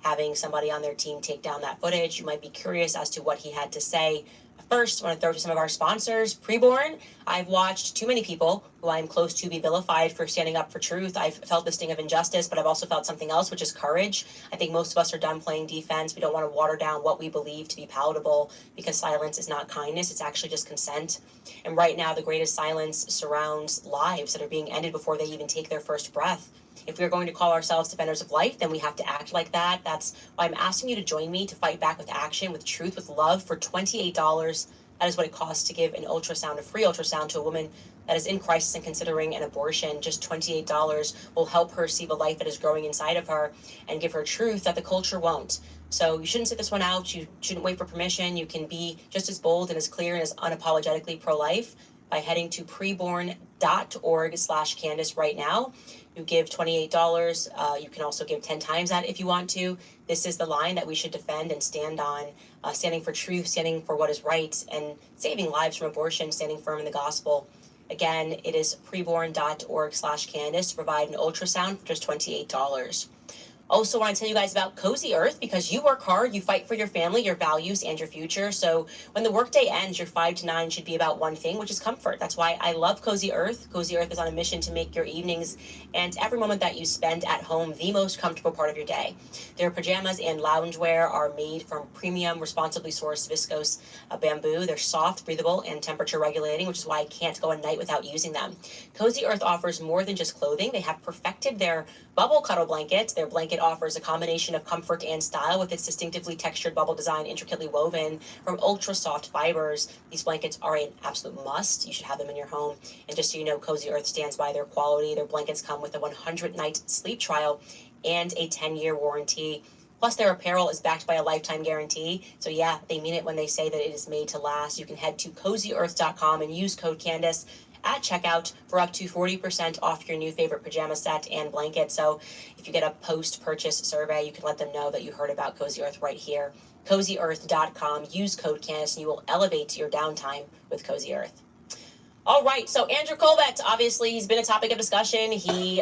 having somebody on their team take down that footage. You might be curious as to what he had to say. First, I want to throw to some of our sponsors. Preborn, I've watched too many people who I'm close to be vilified for standing up for truth. I've felt the sting of injustice, but I've also felt something else, which is courage. I think most of us are done playing defense. We don't want to water down what we believe to be palatable, because silence is not kindness. It's actually just consent. And right now, the greatest silence surrounds lives that are being ended before they even take their first breath. If we're going to call ourselves defenders of life, then we have to act like that. That's why I'm asking you to join me to fight back with action, with truth, with love for $28. That is what it costs to give an ultrasound, a free ultrasound, to a woman that is in crisis and considering an abortion. Just $28 will help her see the life that is growing inside of her and give her truth that the culture won't. So you shouldn't sit this one out. You shouldn't wait for permission. You can be just as bold and as clear and as unapologetically pro-life by heading to preborn.org/Candace right now. You give $28. You can also give 10 times that if you want to. This is the line that we should defend and stand on, standing for truth, standing for what is right, and saving lives from abortion, standing firm in the gospel. Again, it is preborn.org/Candace to provide an ultrasound for just $28. Also want to tell you guys about Cozy Earth, because you work hard, you fight for your family, your values, and your future. So when the workday ends, your 5 to 9 should be about one thing, which is comfort. That's why I love Cozy Earth. Cozy Earth is on a mission to make your evenings and every moment that you spend at home the most comfortable part of your day. Their pajamas and loungewear are made from premium, responsibly sourced viscose bamboo. They're soft, breathable, and temperature regulating, which is why I can't go a night without using them. Cozy Earth offers more than just clothing. They have perfected their bubble cuddle blanket. Their blanket offers a combination of comfort and style with its distinctively textured bubble design, intricately woven from ultra soft fibers. These blankets are an absolute must. You should have them in your home. And just so you know, Cozy Earth stands by their quality. Their blankets come with a 100-night sleep trial and a 10-year warranty. Plus, their apparel is backed by a lifetime guarantee. So yeah, they mean it when they say that it is made to last. You can head to CozyEarth.com and use code Candace at checkout for up to 40% off your new favorite pajama set and blanket. So if you get a post-purchase survey, you can let them know that you heard about Cozy Earth right here. CozyEarth.com. Use code Candace and you will elevate your downtime with Cozy Earth. All right, so Andrew Colvett, obviously, he's been a topic of discussion. He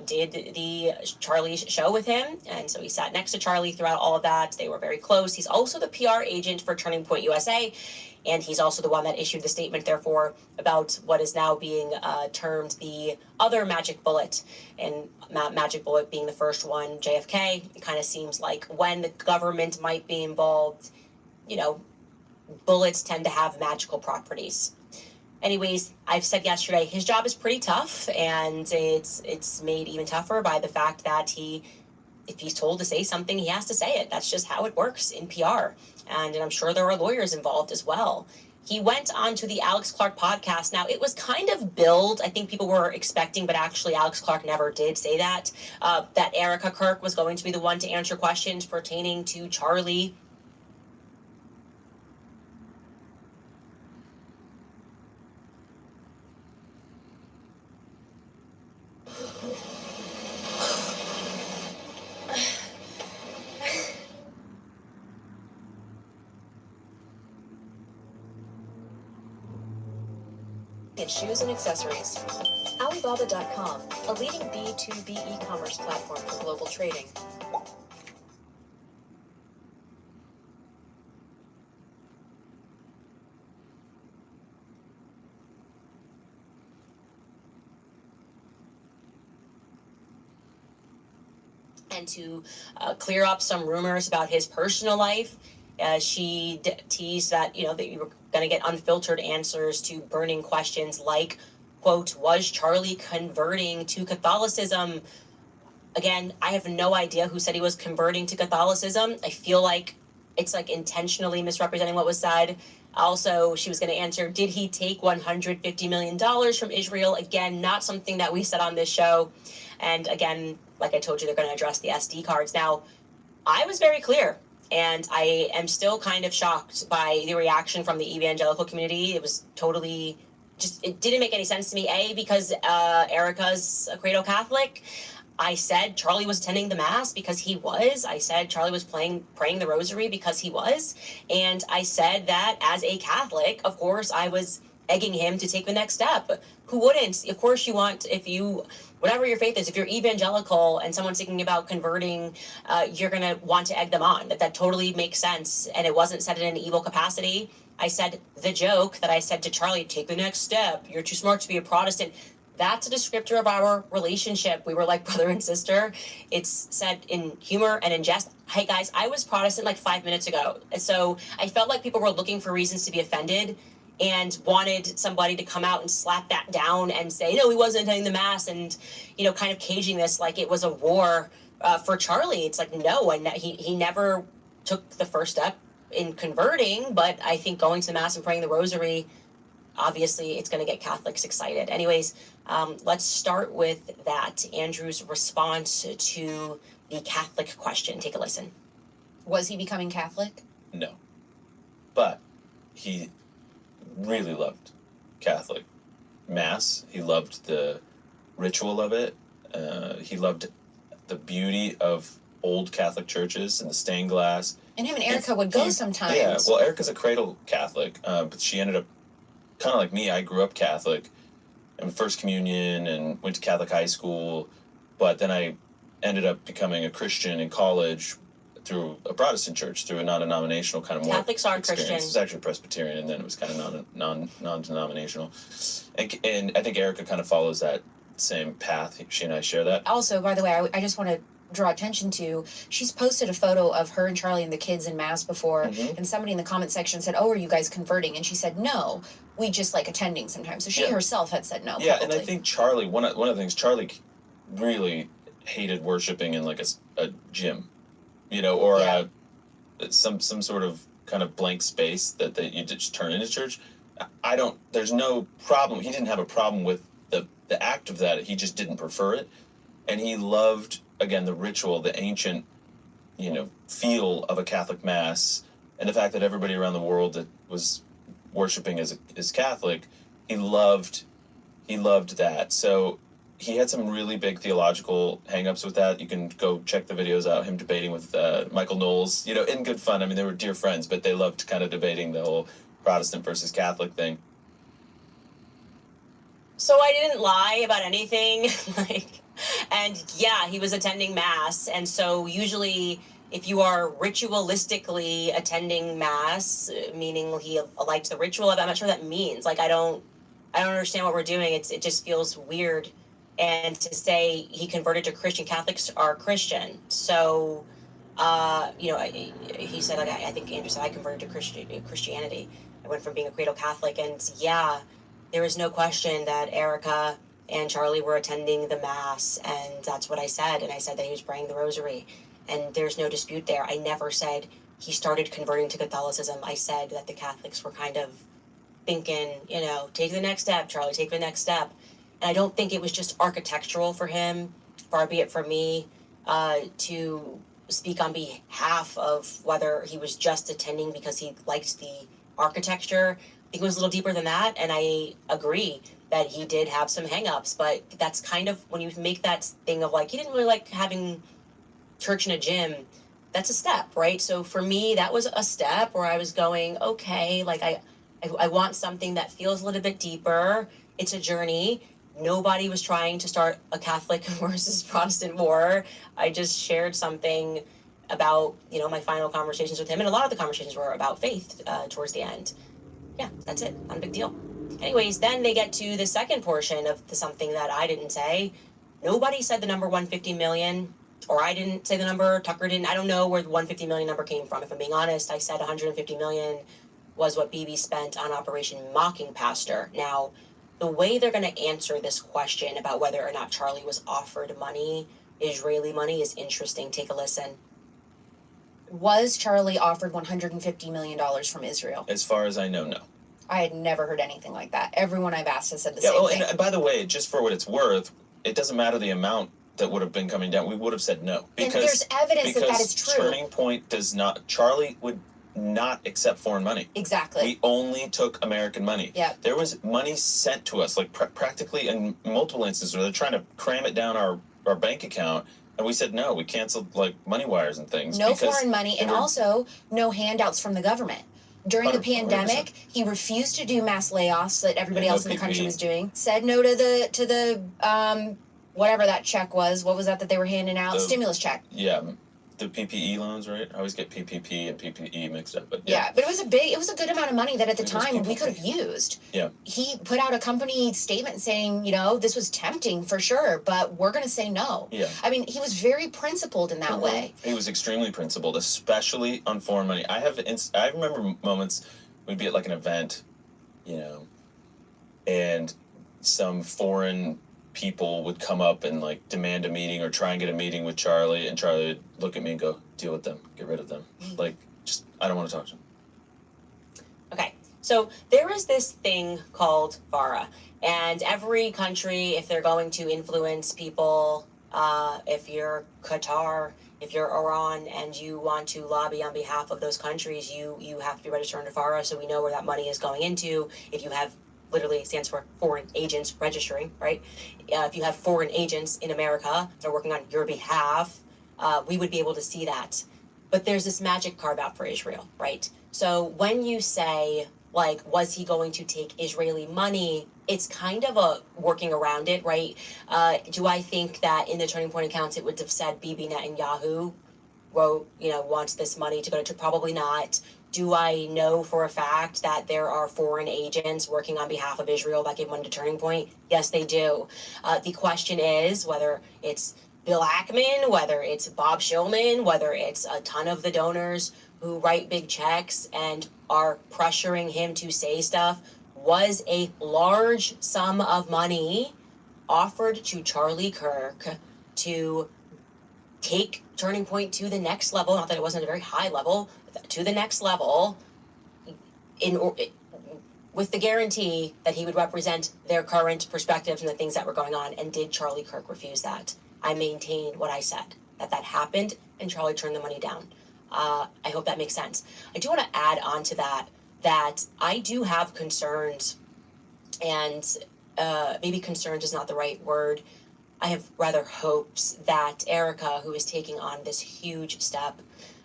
did the Charlie show with him, and so he sat next to Charlie throughout all of that. They were very close. He's also the PR agent for Turning Point USA, and he's also the one that issued the statement, therefore, about what is now being termed the other magic bullet. And magic bullet being the first one, JFK. It kind of seems like when the government might be involved, you know, bullets tend to have magical properties. Anyways, I've said yesterday, his job is pretty tough, and it's made even tougher by the fact that he if he's told to say something, he has to say it. That's just how it works in PR. And I'm sure there are lawyers involved as well. He went on to the Alex Clark podcast. Now, it was kind of billed, I think people were expecting, but actually Alex Clark never did say that Erica Kirk was going to be the one to answer questions pertaining to Charlie. In shoes and accessories. Alibaba.com, a leading B2B e-commerce platform for global trading. And to clear up some rumors about his personal life, she teased that, that you were going to get unfiltered answers to burning questions like, quote, was Charlie converting to Catholicism? Again, I have no idea who said he was converting to Catholicism. I feel like it's like intentionally misrepresenting what was said. Also, she was going to answer, did he take $150 million from Israel? Again, not something that we said on this show. And again, like I told you, they're going to address the SD cards. Now, I was very clear, and I am still kind of shocked by the reaction from the evangelical community. It was totally it didn't make any sense to me. A, because Erica's a cradle Catholic. I said Charlie was attending the mass because he was. I said Charlie was praying the rosary because he was. And I said that as a Catholic, of course, I was egging him to take the next step. Who wouldn't? Of course you want, whatever your faith is, if you're evangelical and someone's thinking about converting, you're going to want to egg them on. That totally makes sense. And it wasn't said in an evil capacity. I said the joke that I said to Charlie, take the next step. You're too smart to be a Protestant. That's a descriptor of our relationship. We were like brother and sister. It's said in humor and in jest. Hey guys, I was Protestant like 5 minutes ago. So I felt like people were looking for reasons to be offended and wanted somebody to come out and slap that down and say, no, he wasn't attending the mass, and, kind of caging this like it was a war for Charlie. It's like, no, and he never took the first step in converting, but I think going to the mass and praying the rosary, obviously it's going to get Catholics excited. Anyways, let's start with that. Andrew's response to the Catholic question. Take a listen. Was he becoming Catholic? No. But he really loved Catholic Mass. He loved the ritual of it. He loved the beauty of old Catholic churches and the stained glass. And him and Erica would go sometimes. Yeah, well, Erica's a cradle Catholic, but she ended up kind of like me. I grew up Catholic and First Communion and went to Catholic high school, but then I ended up becoming a Christian in college through a Protestant church, through a non-denominational kind of more Catholics are experience. Christian. It was actually Presbyterian, and then it was kind of non-denominational. And I think Erica kind of follows that same path. She and I share that. Also, by the way, I just want to draw attention to, she's posted a photo of her and Charlie and the kids in mass before, and somebody in the comment section said, oh, are you guys converting? And she said, no, we just like attending sometimes. So she herself had said no. Yeah, probably. and I think Charlie, one of the things, Charlie really hated worshiping in like a gym, or some sort of kind of blank space that you just turn into church. There's no problem. He didn't have a problem with the act of that. He just didn't prefer it. And he loved, again, the ritual, the ancient, feel of a Catholic Mass, and the fact that everybody around the world that was worshiping as Catholic, he loved that. So he had some really big theological hang-ups with that. You can go check the videos out, him debating with Michael Knowles, in good fun. I mean, they were dear friends, but they loved kind of debating the whole Protestant versus Catholic thing. So I didn't lie about anything. And yeah, he was attending mass. And so usually if you are ritualistically attending mass, meaning he liked the ritual of it, I'm not sure what that means. I don't understand what we're doing. It just feels weird. And to say he converted to Christian, Catholics are Christian. So, he said, I think Andrew said, I converted to Christianity. I went from being a cradle Catholic. And yeah, there is no question that Erica and Charlie were attending the mass, and that's what I said. And I said that he was praying the rosary, and there's no dispute there. I never said he started converting to Catholicism. I said that the Catholics were kind of thinking, take the next step, Charlie, take the next step. And I don't think it was just architectural for him, far be it from me, to speak on behalf of whether he was just attending because he liked the architecture. I think it was a little deeper than that, and I agree that he did have some hangups, but that's kind of when you make that thing of like, he didn't really like having church in a gym, that's a step, right? So for me, that was a step where I was going, okay, like I want something that feels a little bit deeper. It's a journey. Nobody was trying to start a Catholic versus Protestant war. I just shared something about, my final conversations with him. And a lot of the conversations were about faith towards the end. Yeah, that's it. Not a big deal. Anyways, then they get to the second portion of something that I didn't say. Nobody said the number 150 million, or I didn't say the number, Tucker didn't. I don't know where the 150 million number came from. If I'm being honest, I said 150 million was what BB spent on Operation Mocking Pastor. Now, the way they're going to answer this question about whether or not Charlie was offered money, Israeli money, is interesting. Take a listen. Was Charlie offered $150 million from Israel? As far as I know, no. I had never heard anything like that. Everyone I've asked has said the same thing. And by the way, just for what it's worth, it doesn't matter the amount that would have been coming down. We would have said no. And there's evidence that is true. Turning Point does not, Charlie would not accept foreign money. Exactly. We only took American money. Yeah. There was money sent to us, like practically in multiple instances where they're trying to cram it down our bank account. And we said no. We canceled like money wires and things. No foreign money, and also no handouts from the government. During the pandemic, 100%. He refused to do mass layoffs that everybody else in the country was doing. Said no to the whatever that check was. What was that they were handing out? Stimulus check. Yeah. The PPE loans, right? I always get PPP and PPE mixed up, but yeah. But it was a good amount of money that at the time we could have used. Yeah. He put out a company statement saying, this was tempting for sure, but we're going to say no. Yeah. I mean, he was very principled in that way. He was extremely principled, especially on foreign money. I remember moments we'd be at like an event, and some foreign people would come up and like demand a meeting or try and get a meeting with Charlie, and Charlie would look at me and go, deal with them, get rid of them. Like, just, I don't want to talk to them. Okay, so there is this thing called VARA, and every country, if they're going to influence people, if you're Qatar, if you're Iran, and you want to lobby on behalf of those countries, you have to be registered under VARA, so we know where that money is going into. If you have, literally stands for foreign agents registering, right? If you have foreign agents in America that are working on your behalf, we would be able to see that. But there's this magic carve out for Israel, right? So when you say, like, was he going to take Israeli money? It's kind of a working around it, right? Do I think that in the Turning Point accounts it would have said Bibi Netanyahu wants this money to go to? Probably not. Do I know for a fact that there are foreign agents working on behalf of Israel that give money to Turning Point? Yes, they do. The question is whether it's Bill Ackman, whether it's Bob Shulman, whether it's a ton of the donors who write big checks and are pressuring him to say stuff. Was a large sum of money offered to Charlie Kirk to take Turning Point to the next level? Not that it wasn't a very high level, to the next level, with the guarantee that he would represent their current perspectives and the things that were going on. And did Charlie Kirk refuse that? I maintain what I said, that happened, and Charlie turned the money down. I hope that makes sense. I do want to add on to that I do have concerns, and maybe concerns is not the right word. I have rather hopes that Erica, who is taking on this huge step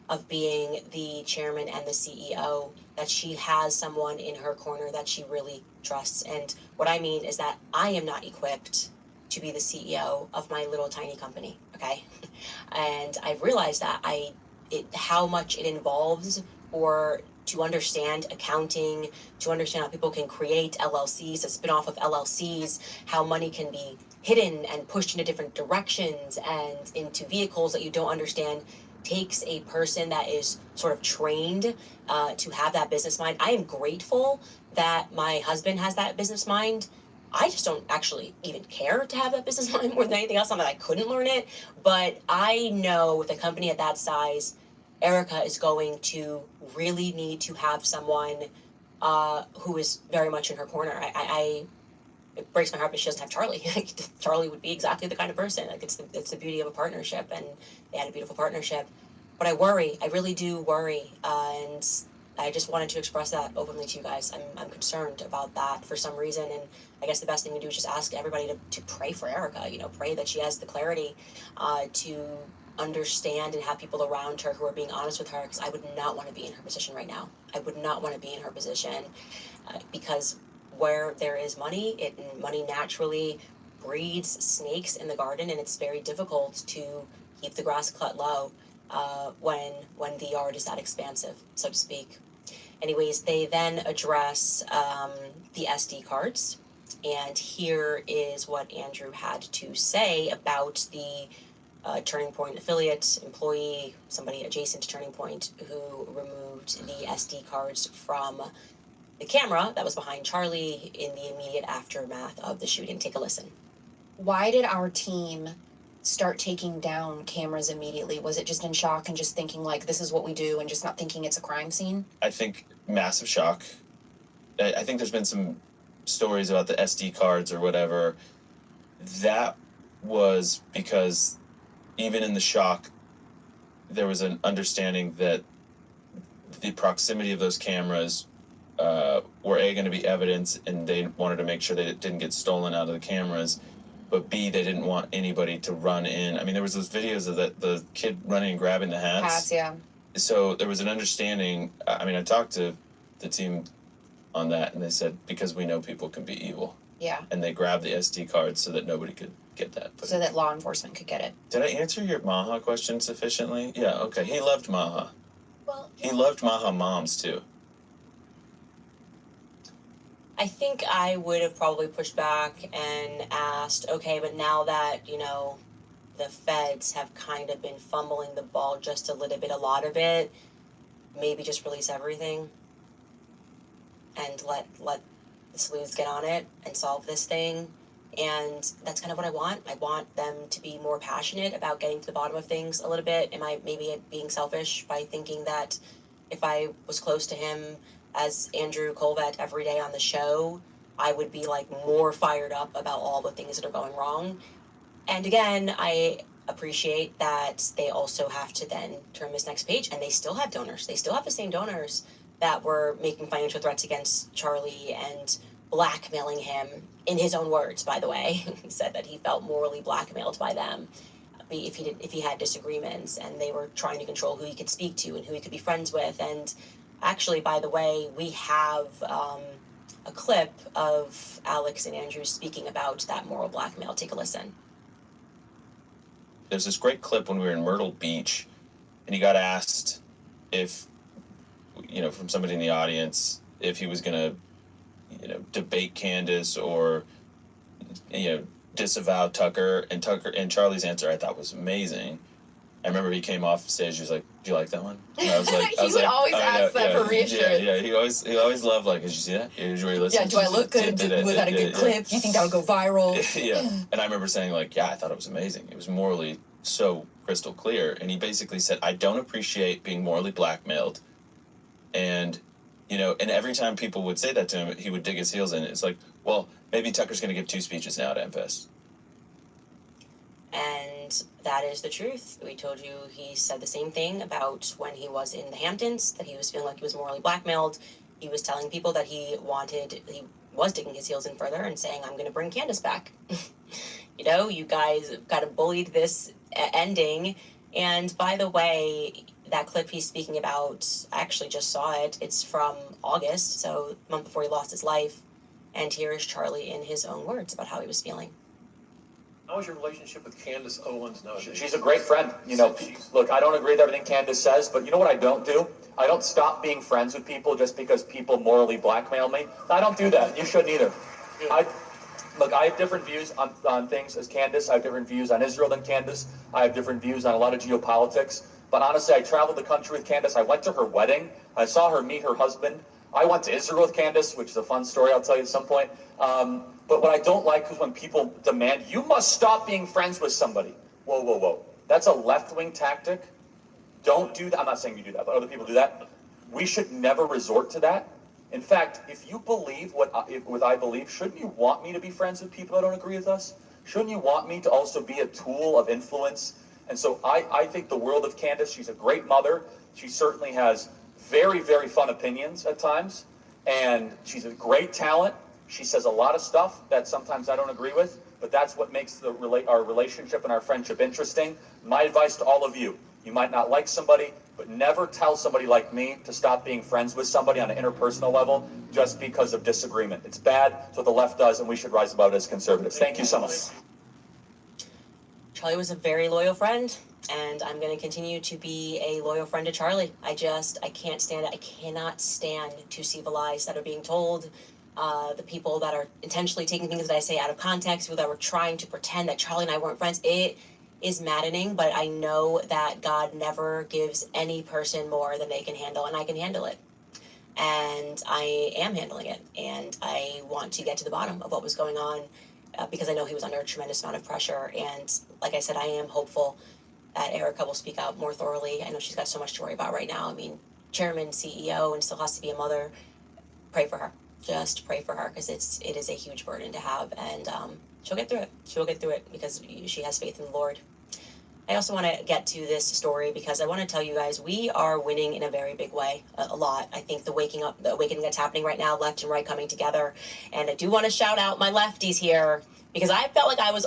of being the chairman and the CEO, that she has someone in her corner that she really trusts. And what I mean is that I am not equipped to be the CEO of my little tiny company, okay? And I've realized that how much it involves, or to understand accounting, to understand how people can create LLCs, a spinoff of LLCs, how money can be hidden and pushed into different directions and into vehicles that you don't understand, takes a person that is sort of trained to have that business mind. I am grateful that my husband has that business mind, I just don't actually even care to have that business mind more than anything else. Not that I couldn't learn it, but I know with a company at that size, Erica is going to really need to have someone who is very much in her corner. It breaks my heart that she doesn't have Charlie. Charlie would be exactly the kind of person. Like it's the beauty of a partnership, and they had a beautiful partnership. But I worry. I really do worry, and I just wanted to express that openly to you guys. I'm concerned about that for some reason, and I guess the best thing to do is just ask everybody to pray for Erica. You know, pray that she has the clarity to understand and have people around her who are being honest with her. Because I would not want to be in her position right now. I would not want to be in her position because where there is money, money naturally breeds snakes in the garden, and it's very difficult to keep the grass cut low when the yard is that expansive, so to speak. Anyways, they then address the SD cards, and here is what Andrew had to say about the Turning Point affiliate, employee, somebody adjacent to Turning Point, who removed the SD cards from the camera that was behind Charlie in the immediate aftermath of the shooting. Take a listen. Why did our team start taking down cameras immediately? Was it just in shock and just thinking like this is what we do and just not thinking it's a crime scene? I think massive shock. I think there's been some stories about the SD cards or whatever. That was because even in the shock, there was an understanding that the proximity of those cameras were A, going to be evidence, and they wanted to make sure that it didn't get stolen out of the cameras, but B, they didn't want anybody to run in. I mean, there was those videos of the kid running and grabbing the hats. Hats, yeah. So there was an understanding. I mean, I talked to the team on that, and they said, because we know people can be evil. Yeah. And they grabbed the SD cards so that nobody could get that footage. So that law enforcement could get it. Did I answer your Maha question sufficiently? Yeah, okay. He loved Maha. Well, he loved Maha moms, too. I think I would have probably pushed back and asked, okay, but now that, you know, the feds have kind of been fumbling the ball just a little bit, a lot of it, maybe just release everything and let the sleuths get on it and solve this thing. And that's kind of what I want. I want them to be more passionate about getting to the bottom of things a little bit. Am I maybe being selfish by thinking that if I was close to him as Andrew Colvett every day on the show, I would be like more fired up about all the things that are going wrong? And again, I appreciate that they also have to then turn this next page, and they still have donors. They still have the same donors that were making financial threats against Charlie and blackmailing him, in his own words, by the way. He said that he felt morally blackmailed by them if he had disagreements, and they were trying to control who he could speak to and who he could be friends with. And actually, by the way, we have a clip of Alex and Andrew speaking about that moral blackmail. Take a listen. There's this great clip when we were in Myrtle Beach, and he got asked if, you know, from somebody in the audience, if he was going to, you know, debate Candace or, you know, disavow Tucker. And Charlie's answer I thought was amazing. I remember he came off stage. He was like, "Do you like that one?" And I was like, he would always ask that for reassurance. Yeah. He always loved like, "Did you see that? Did you listen?" Yeah. Do I look good? Was that a good clip? Do you think that would go viral? Yeah. And I remember saying like, "Yeah, I thought it was amazing. It was morally so crystal clear." And he basically said, "I don't appreciate being morally blackmailed." And, you know, and every time people would say that to him, he would dig his heels in. It's like, well, maybe Tucker's going to give 2 speeches now at MFest. And that is the truth. We told you he said the same thing about when he was in the Hamptons, that he was feeling like he was morally blackmailed. He was telling people that he was digging his heels in further and saying, I'm going to bring Candace back. You know, you guys kind of bullied this ending. And by the way, that clip he's speaking about, I actually just saw it. It's from August, so the month before he lost his life. And here is Charlie in his own words about how he was feeling. How was your relationship with Candace Owens nowadays? She's a great friend. You know, look, I don't agree with everything Candace says, but you know what I don't do? I don't stop being friends with people just because people morally blackmail me. I don't do that. You shouldn't either. I have different views on things as Candace. I have different views on Israel than Candace. I have different views on a lot of geopolitics. But honestly, I traveled the country with Candace. I went to her wedding. I saw her meet her husband. I went to Israel with Candace, which is a fun story I'll tell you at some point. But what I don't like is when people demand, you must stop being friends with somebody. Whoa, whoa, whoa. That's a left-wing tactic. Don't do that. I'm not saying you do that, but other people do that. We should never resort to that. In fact, if you believe what I believe, shouldn't you want me to be friends with people that don't agree with us? Shouldn't you want me to also be a tool of influence? And so I think the world of Candace. She's a great mother. She certainly has very, very fun opinions at times. And she's a great talent. She says a lot of stuff that sometimes I don't agree with, but that's what makes our relationship and our friendship interesting. My advice to all of you, you might not like somebody, but never tell somebody like me to stop being friends with somebody on an interpersonal level just because of disagreement. It's bad. It's what the left does, and we should rise above it as conservatives. Thank you so much. Charlie was a very loyal friend, and I'm going to continue to be a loyal friend to Charlie. I can't stand it. I cannot stand to see the lies that are being told. The people that are intentionally taking things that I say out of context, people that were trying to pretend that Charlie and I weren't friends. It is maddening, but I know that God never gives any person more than they can handle, and I can handle it. And I am handling it, and I want to get to the bottom of what was going on because I know he was under a tremendous amount of pressure. And like I said, I am hopeful that Erica will speak out more thoroughly. I know she's got so much to worry about right now. I mean, chairman, CEO, and still has to be a mother. Pray for her. Just pray for her, because it is a huge burden to have, and she'll get through it. She'll get through it because she has faith in the Lord. I also want to get to this story because I want to tell you guys we are winning in a very big way, a lot. I think the awakening that's happening right now, left and right coming together. And I do want to shout out my lefties here because I felt like I was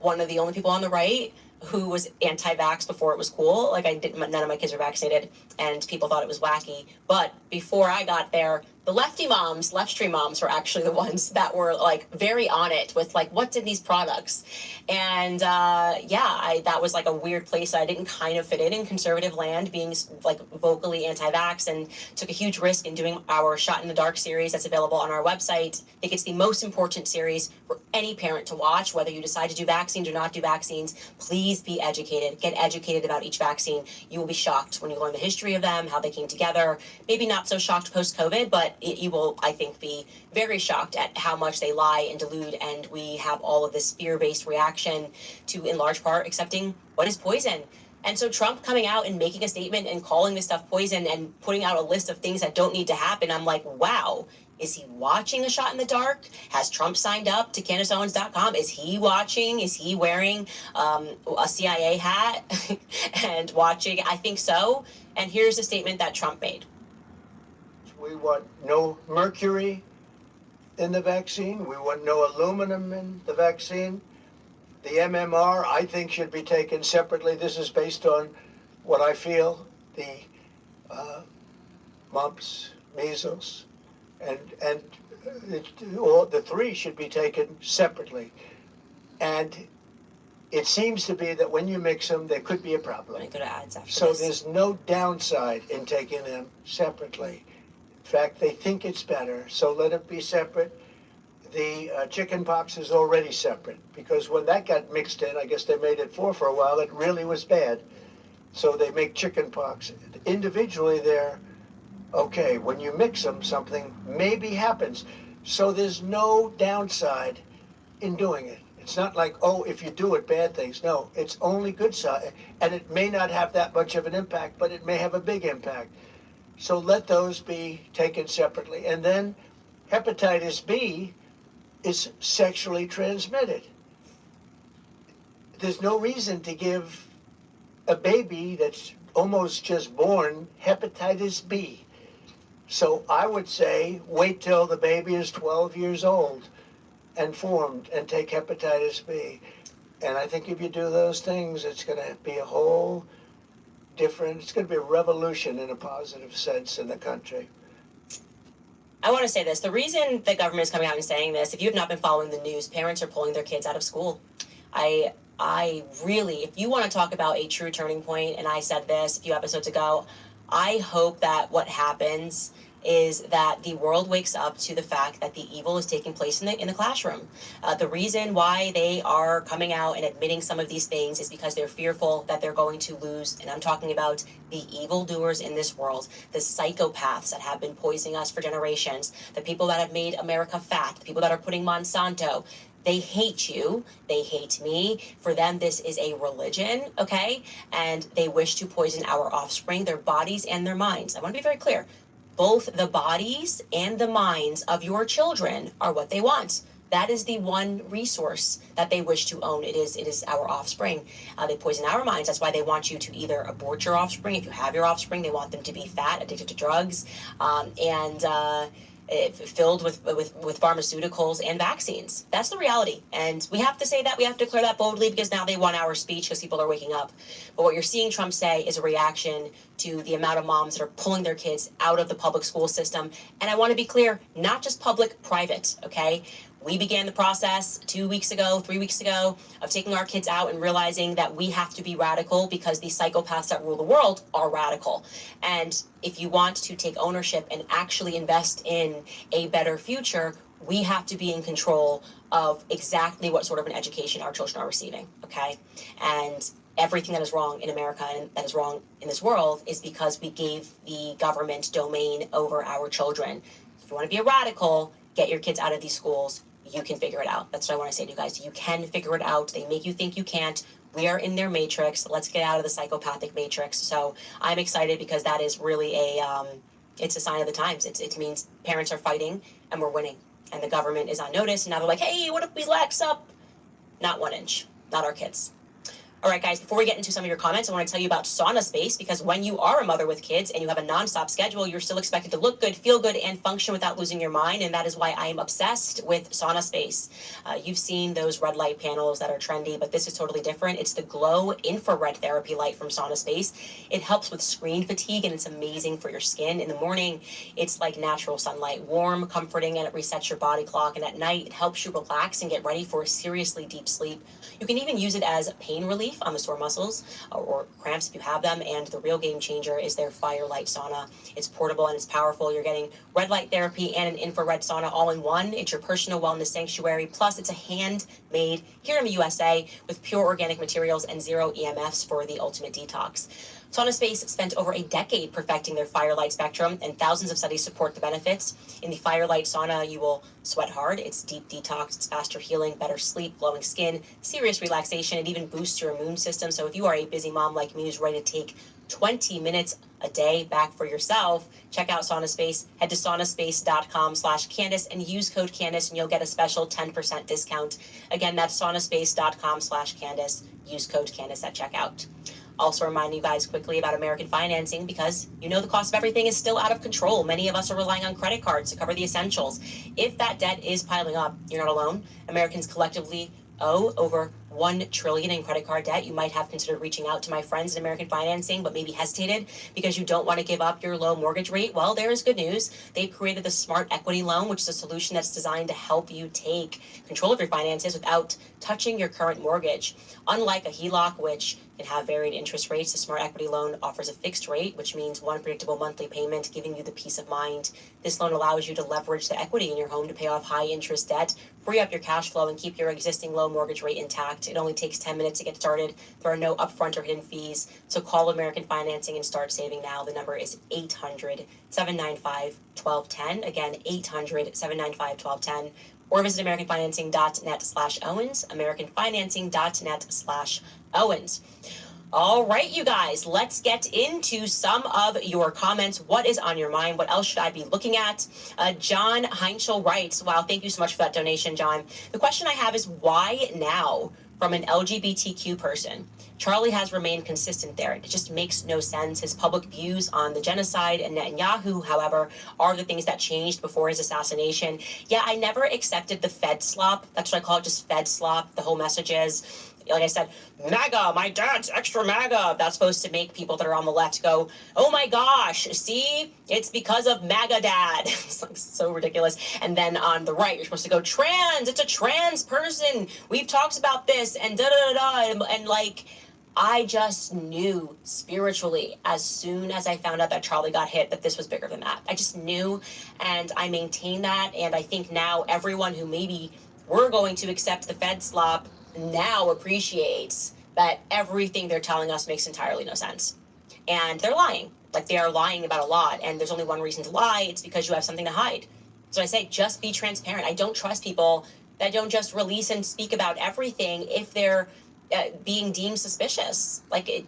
one of the only people on the right who was anti-vax before it was cool. Like none of my kids were vaccinated, and people thought it was wacky. But before I got there, the lefty moms, left stream moms, were actually the ones that were like very on it with like, what's in these products? And that was like a weird place. I didn't kind of fit in conservative land, being like vocally anti-vax, and took a huge risk in doing our Shot in the Dark series that's available on our website. I think it's the most important series for any parent to watch, whether you decide to do vaccines or not do vaccines. Please be educated. Get educated about each vaccine. You will be shocked when you learn the history of them, how they came together. Maybe not so shocked post-COVID, but you will, I think, be very shocked at how much they lie and delude, and we have all of this fear-based reaction to, in large part, accepting what is poison. And so Trump coming out and making a statement and calling this stuff poison and putting out a list of things that don't need to happen, I'm like, wow. Is he watching A Shot in the Dark? Has Trump signed up to CandaceOwens.com? Is he watching? Is he wearing a CIA hat and watching? I think so. And here's a statement that Trump made. We want no mercury in the vaccine. We want no aluminum in the vaccine. The MMR, I think, should be taken separately. This is based on what I feel. The mumps, measles, and the three should be taken separately. And it seems to be that when you mix them, there could be a problem. So there's no downside in taking them separately. In fact, they think it's better, so let it be separate. The chicken pox is already separate, because when that got mixed in, I guess they made it for a while, it really was bad. So they make chicken pox. Individually, they're okay. When you mix them, something maybe happens. So there's no downside in doing it. It's not like, oh, if you do it, bad things. No, it's only good side. And it may not have that much of an impact, but it may have a big impact. So let those be taken separately. And then hepatitis B is sexually transmitted. There's no reason to give a baby that's almost just born hepatitis B. So I would say wait till the baby is 12 years old and formed and take hepatitis B. And I think if you do those things, it's going to be a whole different, it's going to be a revolution in a positive sense in the country. I want to say this. The reason the government is coming out and saying this, if you have not been following the news, parents are pulling their kids out of school. I really, if you want to talk about a true turning point, and I said this a few episodes ago, I hope that what happens is that the world wakes up to the fact that the evil is taking place in the classroom. The reason why they are coming out and admitting some of these things is because they're fearful that they're going to lose. And I'm talking about the evildoers in this world, the psychopaths that have been poisoning us for generations, the people that have made America fat, the people that are putting Monsanto. They hate you. They hate me. For them, this is a religion, okay? And they wish to poison our offspring, their bodies and their minds. I want to be very clear. Both the bodies and the minds of your children are what they want. That is the one resource that they wish to own. It is our offspring. They poison our minds. That's why they want you to either abort your offspring. If you have your offspring, they want them to be fat, addicted to drugs, filled with pharmaceuticals and vaccines. That's the reality. And we have to say that. We have to declare that boldly because now they want our speech because people are waking up. But what you're seeing Trump say is a reaction to the amount of moms that are pulling their kids out of the public school system. And I want to be clear, not just public, private, okay? We began the process 2 weeks ago, 3 weeks ago, of taking our kids out and realizing that we have to be radical because the psychopaths that rule the world are radical. And if you want to take ownership and actually invest in a better future, we have to be in control of exactly what sort of an education our children are receiving, okay? And everything that is wrong in America and that is wrong in this world is because we gave the government domain over our children. If you want to be a radical, get your kids out of these schools. You can figure it out. That's what I want to say to you guys. You can figure it out. They make you think you can't. We are in their matrix. Let's get out of the psychopathic matrix. So I'm excited because that is really it's a sign of the times. It means parents are fighting and we're winning. And the government is on notice. And now they're like, hey, what if we lax up? Not 1 inch. Not our kids. All right, guys, before we get into some of your comments, I want to tell you about Sauna Space, because when you are a mother with kids and you have a nonstop schedule, you're still expected to look good, feel good, and function without losing your mind, and that is why I am obsessed with Sauna Space. You've seen those red light panels that are trendy, but this is totally different. It's the Glow Infrared Therapy Light from Sauna Space. It helps with screen fatigue, and it's amazing for your skin. In the morning, it's like natural sunlight, warm, comforting, and it resets your body clock, and at night, it helps you relax and get ready for a seriously deep sleep. You can even use it as pain relief on the sore muscles or cramps if you have them, and the real game changer is their Firelight Sauna. It's portable and it's powerful. You're getting red light therapy and an infrared sauna all in one. It's your personal wellness sanctuary, plus it's a handmade here in the USA with pure organic materials and zero EMFs for the ultimate detox. Sauna Space spent over a decade perfecting their Firelight spectrum, and thousands of studies support the benefits. In the Firelight sauna, you will sweat hard. It's deep detox, it's faster healing, better sleep, glowing skin, serious relaxation. It even boosts your immune system. So if you are a busy mom like me who's ready to take 20 minutes a day back for yourself, check out Sauna Space. Head to saunaspace.com/Candace and use code Candace and you'll get a special 10% discount. Again, that's saunaspace.com/Candace. Use code Candace at checkout. Also remind you guys quickly about American financing, because you know the cost of everything is still out of control. Many of us are relying on credit cards to cover the essentials. If that debt is piling up, you're not alone. Americans collectively owe over $1 trillion in credit card debt. You might have considered reaching out to my friends in American Financing, but maybe hesitated because you don't want to give up your low mortgage rate. Well, there is good news. They've created the Smart Equity Loan, which is a solution that's designed to help you take control of your finances without touching your current mortgage. Unlike a HELOC, which can have varied interest rates, the Smart Equity Loan offers a fixed rate, which means one predictable monthly payment, giving you the peace of mind. This loan allows you to leverage the equity in your home to pay off high interest debt, free up your cash flow, and keep your existing low mortgage rate intact. It only takes 10 minutes to get started. There are no upfront or hidden fees. So call American Financing and start saving now. The number is 800-795-1210. Again, 800-795-1210. Or visit AmericanFinancing.net/Owens, AmericanFinancing.net/Owens. All right, you guys, let's get into some of your comments. What is on your mind? What else should I be looking at? John Heinschel writes, wow, thank you so much for that donation, John. The question I have is, why now? From an LGBTQ person. Charlie has remained consistent there. It just makes no sense. His public views on the genocide and Netanyahu, however, are the things that changed before his assassination. Yeah, I never accepted the Fed slop. That's what I call it, just Fed slop. The whole message is, like I said, MAGA, my dad's extra MAGA. That's supposed to make people that are on the left go, oh my gosh, see, it's because of MAGA dad. It's like so ridiculous. And then on the right, you're supposed to go, trans, it's a trans person. We've talked about this and da-da-da-da. And like, I just knew spiritually as soon as I found out that Charlie got hit that this was bigger than that. I just knew, and I maintain that. And I think now everyone who maybe were going to accept the Fed slop now appreciates that everything they're telling us makes entirely no sense. And they're lying. Like, they are lying about a lot. And there's only one reason to lie. It's because you have something to hide. So I say, just be transparent. I don't trust people that don't just release and speak about everything if they're being deemed suspicious.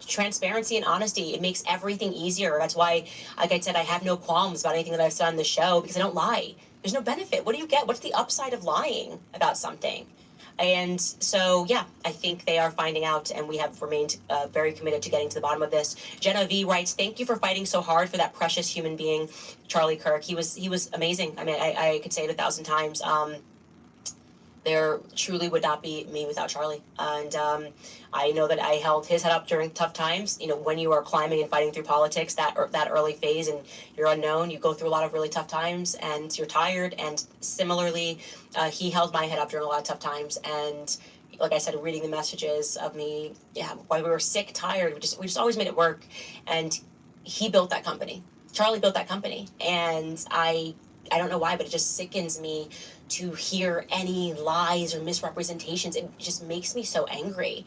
Transparency and honesty, it makes everything easier. That's why, like I said, I have no qualms about anything that I've said on the show, because I don't lie. There's no benefit. What do you get? What's the upside of lying about something? And so, yeah, I think they are finding out, and we have remained very committed to getting to the bottom of this. Jenna V writes, thank you for fighting so hard for that precious human being, Charlie Kirk. He was amazing. I mean, I could say it 1,000 times. There truly would not be me without Charlie. And I know that I held his head up during tough times. You know, when you are climbing and fighting through politics, that early phase, and you're unknown, you go through a lot of really tough times, and you're tired. And similarly, he held my head up during a lot of tough times. And like I said, reading the messages of me, while we were sick, tired, we just always made it work. And he built that company. Charlie built that company. And I don't know why, but it just sickens me to hear any lies or misrepresentations. It just makes me so angry.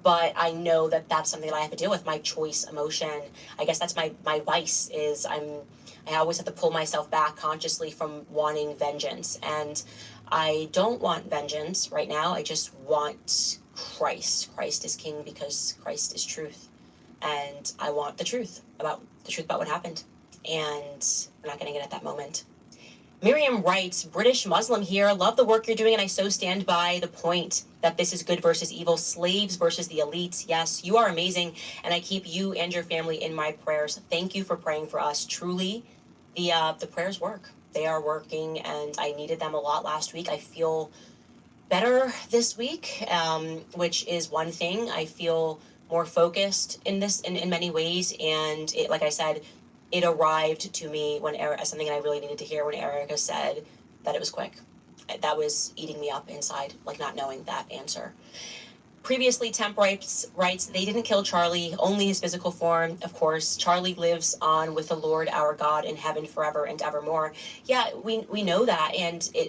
But I know that that's something that I have to deal with, my choice emotion. I guess that's my vice, is I always have to pull myself back consciously from wanting vengeance. And I don't want vengeance right now. I just want Christ. Christ is king because Christ is truth. And I want the truth about what happened. And I'm not getting it at that moment. Miriam writes, British Muslim here, love the work you're doing, and I so stand by the point that this is good versus evil, slaves versus the elites. Yes, you are amazing, and I keep you and your family in my prayers. Thank you for praying for us. Truly, the prayers work. They are working, and I needed them a lot last week. I feel better this week, which is one thing. I feel more focused in many ways, and it, like I said, it arrived to me when something I really needed to hear when Erica said that it was quick. That was eating me up inside, like not knowing that answer. Previously, Temp writes, they didn't kill Charlie, only his physical form. Of course, Charlie lives on with the Lord our God in heaven forever and evermore. Yeah, we know that,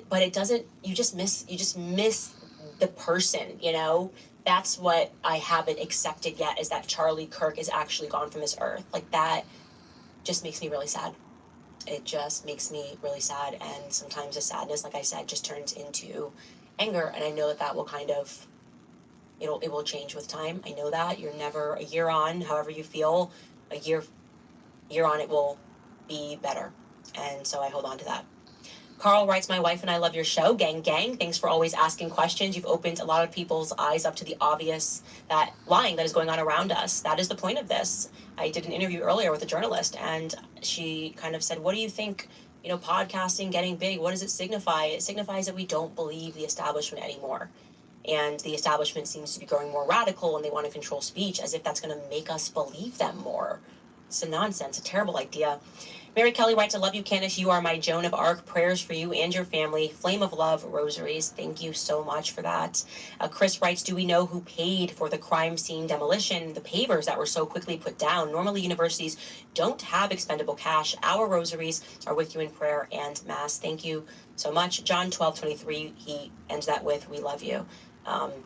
but it doesn't. You just miss the person. You know, that's what I haven't accepted yet, is that Charlie Kirk is actually gone from this earth. Like, that just makes me really sad. It just makes me really sad, and sometimes the sadness, like I said, just turns into anger, and I know that will kind of, it will change with time. I know that. You're never a year on, however you feel, a year on, it will be better, and so I hold on to that. Carl writes, my wife and I love your show. Gang, gang. Thanks for always asking questions. You've opened a lot of people's eyes up to the obvious lying that is going on around us. That is the point of this. I did an interview earlier with a journalist, and she kind of said, what do you think, podcasting getting big, what does it signify? It signifies that we don't believe the establishment anymore. And the establishment seems to be growing more radical, and they want to control speech as if that's going to make us believe them more. It's a nonsense, a terrible idea. Mary Kelly writes, I love you, Candace. You are my Joan of Arc. Prayers for you and your family. Flame of love, rosaries. Thank you so much for that. Chris writes, do we know who paid for the crime scene demolition, the pavers that were so quickly put down? Normally, universities don't have expendable cash. Our rosaries are with you in prayer and mass. Thank you so much. John 12:23, he ends that with, we love you. And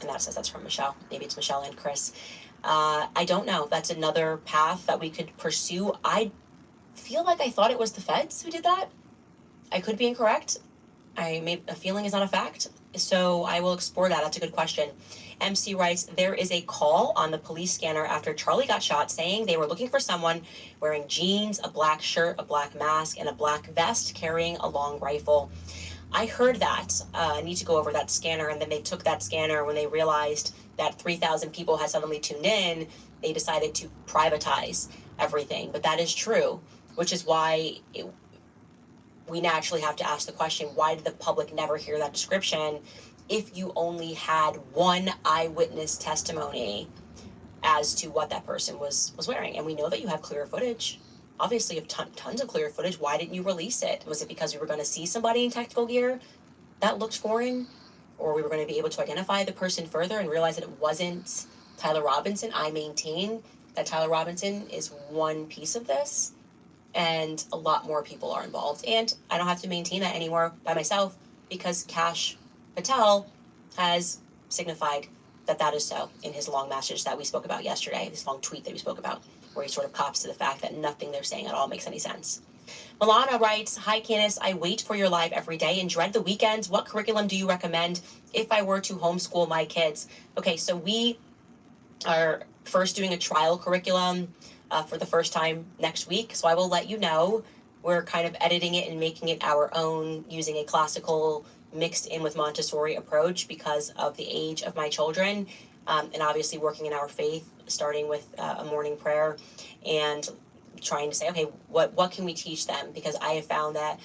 that says that's from Michelle. Maybe it's Michelle and Chris. I don't know. That's another path that we could pursue. I feel like I thought it was the feds who did that. I could be incorrect. A feeling is not a fact. So I will explore that. That's a good question. MC writes, there is a call on the police scanner after Charlie got shot saying they were looking for someone wearing jeans, a black shirt, a black mask, and a black vest carrying a long rifle. I heard that. I need to go over that scanner. And then they took that scanner when they realized that 3,000 people had suddenly tuned in. They decided to privatize everything. But that is true, which is why we naturally have to ask the question, why did the public never hear that description if you only had one eyewitness testimony as to what that person was wearing? And we know that you have clear footage. Obviously, you have tons of clear footage. Why didn't you release it? Was it because we were going to see somebody in tactical gear that looked foreign? Or we were going to be able to identify the person further and realize that it wasn't Tyler Robinson. I maintain that Tyler Robinson is one piece of this, and a lot more people are involved. And I don't have to maintain that anymore by myself, because Kash Patel has signified that that is so in his long message that we spoke about yesterday, this long tweet that we spoke about, where he sort of cops to the fact that nothing they're saying at all makes any sense. Milana writes, "Hi Candace, I wait for your live every day and dread the weekends. What curriculum do you recommend if I were to homeschool my kids?" Okay, so we are first doing a trial curriculum for the first time next week, so I will let you know. We're kind of editing it and making it our own, using a classical mixed in with Montessori approach because of the age of my children, and obviously working in our faith, starting with a morning prayer and trying to say, okay, what can we teach them? Because I have found that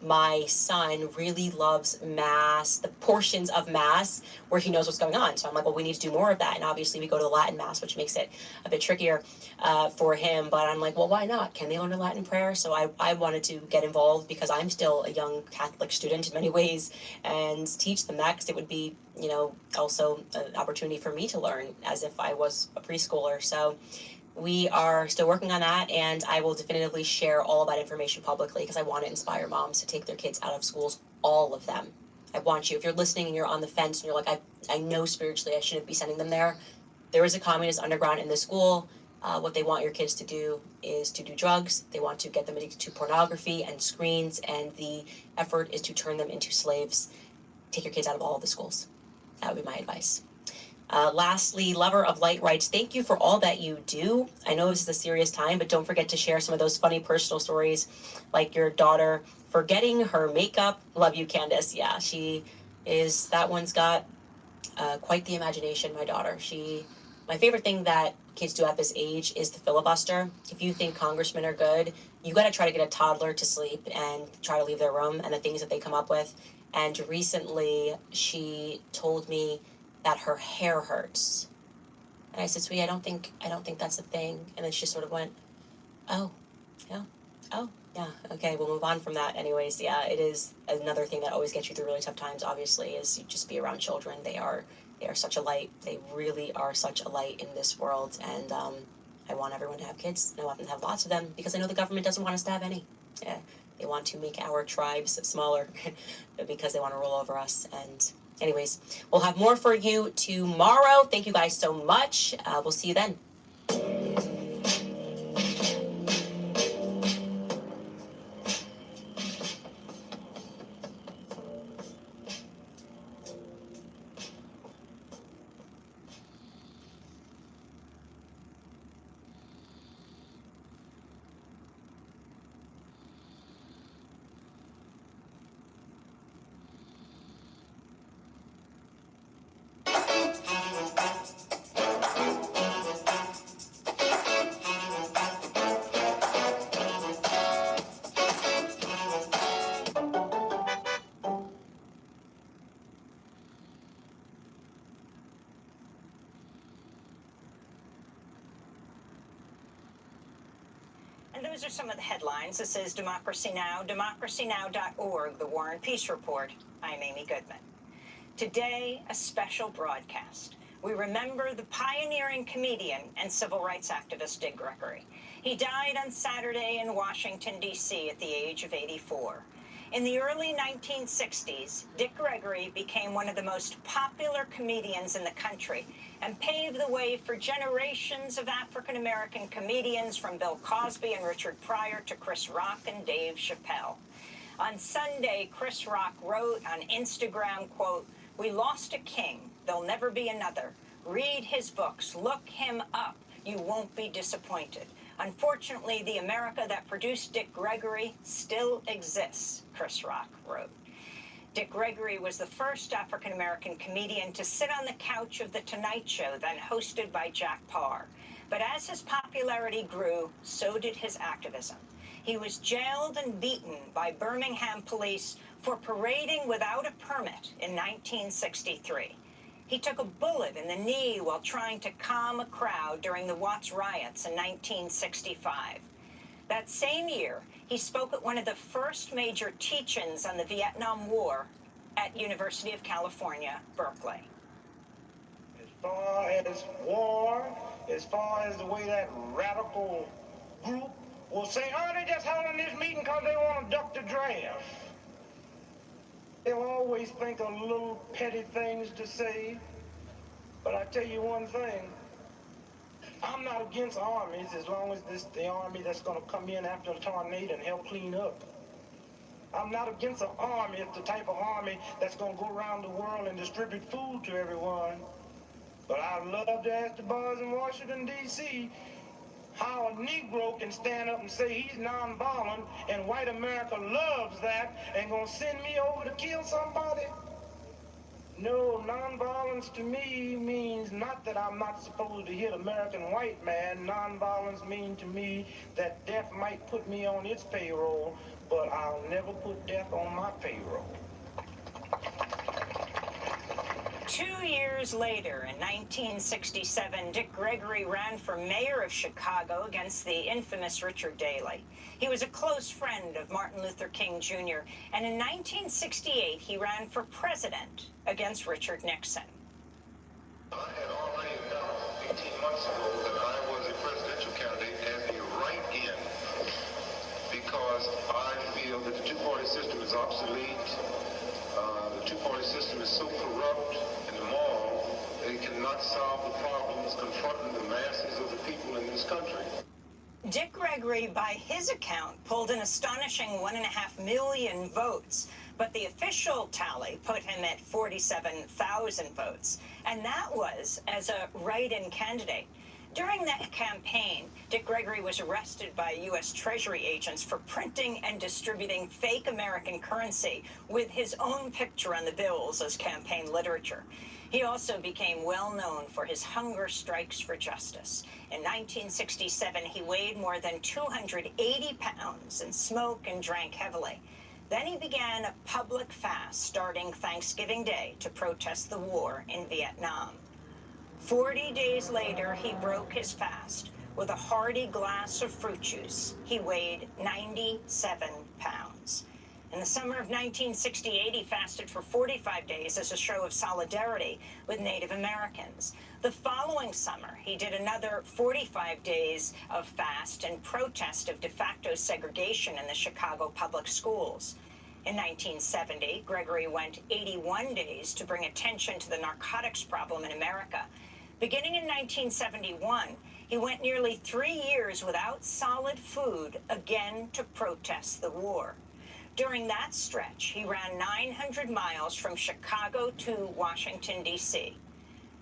my son really loves mass, the portions of mass where he knows what's going on. So I'm like, well, we need to do more of that. And obviously we go to the Latin mass, which makes it a bit trickier for him. But I'm like, well, why not? Can they learn a Latin prayer? So I wanted to get involved because I'm still a young Catholic student in many ways, and teach them that, because it would be, you know, also an opportunity for me to learn as if I was a preschooler. So we are still working on that, and I will definitively share all of that information publicly because I want to inspire moms to take their kids out of schools, all of them. I want you, if you're listening and you're on the fence and you're like, I know spiritually I shouldn't be sending them there, there is a communist underground in the school. What they want your kids to do is to do drugs. They want to get them addicted to pornography and screens, and the effort is to turn them into slaves. Take your kids out of all of the schools. That would be my advice. Lastly, Lover of Light writes, "Thank you for all that you do. I know this is a serious time, but don't forget to share some of those funny personal stories, like your daughter forgetting her makeup. Love you, Candace." Yeah, she is, that one's got quite the imagination, my daughter. My favorite thing that kids do at this age is the filibuster. If you think congressmen are good, you got to try to get a toddler to sleep and try to leave their room, and the things that they come up with. And recently she told me that her hair hurts. And I said, "Sweetie, I don't think that's a thing." And then she sort of went, "Oh, yeah, oh, yeah, okay, we'll move on from that." Anyways, yeah, it is another thing that always gets you through really tough times, obviously, is you just be around children. They are such a light. They really are such a light in this world. And I want everyone to have kids. I want them to have lots of them, because I know the government doesn't want us to have any. Yeah, they want to make our tribes smaller because they want to roll over us. And anyways, we'll have more for you tomorrow. Thank you guys so much. We'll see you then. And those are some of the headlines. This is Democracy Now!, democracynow.org, The War and Peace Report. I'm Amy Goodman. Today, a special broadcast. We remember the pioneering comedian and civil rights activist Dick Gregory. He died on Saturday in Washington, D.C. at the age of 84. In the early 1960s, Dick Gregory became one of the most popular comedians in the country and paved the way for generations of African-American comedians, from Bill Cosby and Richard Pryor to Chris Rock and Dave Chappelle. On Sunday, Chris Rock wrote on Instagram, quote, "We lost a king. There'll never be another. Read his books. Look him up. You won't be disappointed. Unfortunately, the America that produced Dick Gregory still exists," Chris Rock wrote. Dick Gregory was the first African-American comedian to sit on the couch of The Tonight Show, then hosted by Jack Paar. But as his popularity grew, so did his activism. He was jailed and beaten by Birmingham police for parading without a permit in 1963. He took a bullet in the knee while trying to calm a crowd during the Watts riots in 1965. That same year, he spoke at one of the first major teach-ins on the Vietnam War at University of California, Berkeley. far as war, as far as the way that radical group will say, oh, they just holding this meeting because they want to duck the draft. They'll always think of little petty things to say. But I tell you one thing, I'm not against armies as long as this the army that's going to come in after a tornado and help clean up. I'm not against an army. It's the type of army that's going to go around the world and distribute food to everyone. But I'd love to ask the boys in Washington, D.C., how a Negro can stand up and say he's nonviolent and white America loves that and going to send me over to kill somebody? No, nonviolence to me means not that I'm not supposed to hit American white man. Nonviolence means to me that death might put me on its payroll, but I'll never put death on my payroll. 2 years later, in 1967, Dick Gregory ran for mayor of Chicago against the infamous Richard Daley. He was a close friend of Martin Luther King Jr., and in 1968, he ran for president against Richard Nixon. I had already announced 18 months ago that I was a presidential candidate as a write-in because I feel that the two-party system is obsolete. The two-party system is so corrupt and immoral that it cannot solve the problems confronting the masses of the people in this country. Dick Gregory, by his account, pulled an astonishing 1.5 million votes, but the official tally put him at 47,000 votes, and that was as a write-in candidate. During that campaign, Dick Gregory was arrested by U.S. Treasury agents for printing and distributing fake American currency with his own picture on the bills as campaign literature. He also became well known for his hunger strikes for justice. In 1967, he weighed more than 280 pounds and smoked and drank heavily. Then he began a public fast starting Thanksgiving Day to protest the war in Vietnam. 40 days later, he broke his fast with a hearty glass of fruit juice. He weighed 97 pounds. In the summer of 1968, he fasted for 45 days as a show of solidarity with Native Americans. The following summer, he did another 45 days of fast in protest of de facto segregation in the Chicago public schools. In 1970, Gregory went 81 days to bring attention to the narcotics problem in America. Beginning in 1971, he went nearly 3 years without solid food, again to protest the war. During that stretch, he ran 900 miles from Chicago to Washington, D.C.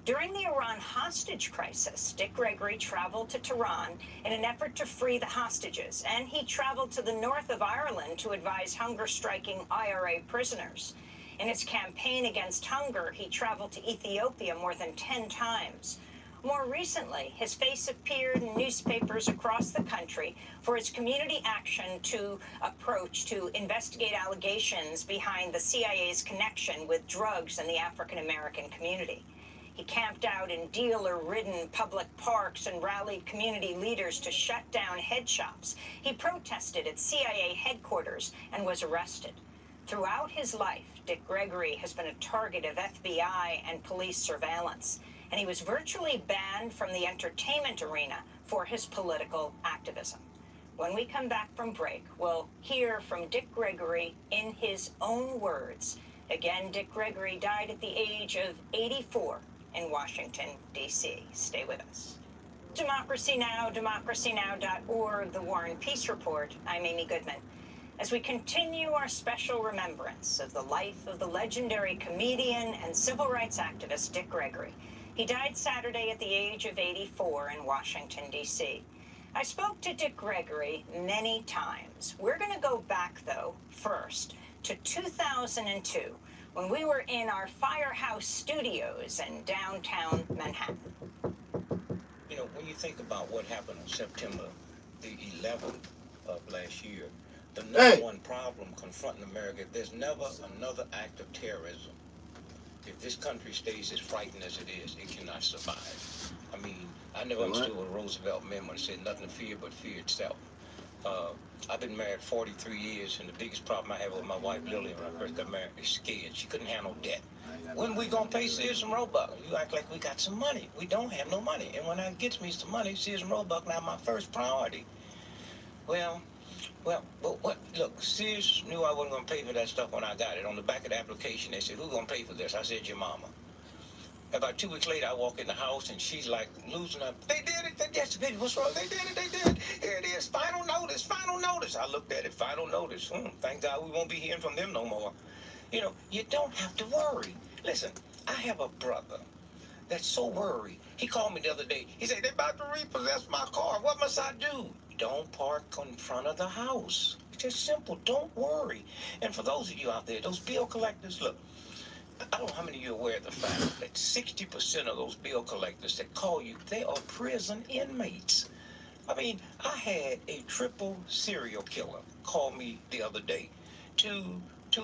During the Iran hostage crisis, Dick Gregory traveled to Tehran in an effort to free the hostages, and he traveled to the north of Ireland to advise hunger-striking IRA prisoners. In his campaign against hunger, he traveled to Ethiopia more than 10 times. More recently, his face appeared in newspapers across the country for his community action to approach to investigate allegations behind the CIA's connection with drugs in the African-American community. He camped out in dealer-ridden public parks and rallied community leaders to shut down head shops. He protested at CIA headquarters and was arrested. Throughout his life, Dick Gregory has been a target of FBI and police surveillance, and he was virtually banned from the entertainment arena for his political activism. When we come back from break, we'll hear from Dick Gregory in his own words. Again, Dick Gregory died at the age of 84 in Washington, D.C. Stay with us. Democracy Now!, democracynow.org, The War and Peace Report. I'm Amy Goodman. As we continue our special remembrance of the life of the legendary comedian and civil rights activist Dick Gregory. He died Saturday at the age of 84 in Washington, D.C. I spoke to Dick Gregory many times. We're going to go back, though, first to 2002, when we were in our Firehouse Studios in downtown Manhattan. You know, when you think about what happened on September the 11th of last year, the number one problem confronting America, there's never another act of terrorism. If this country stays as frightened as it is, it cannot survive. I mean, I never understood what Roosevelt meant when he said nothing to fear but fear itself. I've been married 43 years, and the biggest problem I have with my wife, Lily, when I first got married, is scared. She couldn't handle death. When we gonna pay Sears and Roebuck? You act like we got some money. We don't have no money. And when I get me some money, Sears and Roebuck now my first priority. Well, what? Look, Sears knew I wasn't gonna pay for that stuff when I got it. On the back of the application, they said, "Who's gonna pay for this?" I said, "Your mama." About 2 weeks later, I walk in the house and she's like losing her. They did it. Yes, baby. What's wrong? They did it. They did it. Here it is. Final notice. Final notice. I looked at it. Final notice. Thank God we won't be hearing from them no more. You know, you don't have to worry. Listen, I have a brother that's so worried. He called me the other day. He said, "They're about to repossess my car. What must I do?" Don't park in front of the house. It's just simple. Don't worry. And for those of you out there, those bill collectors, look, I don't know how many of you are aware of the fact that 60% of those bill collectors that call you, they are prison inmates. I mean, I had a triple serial killer call me the other day to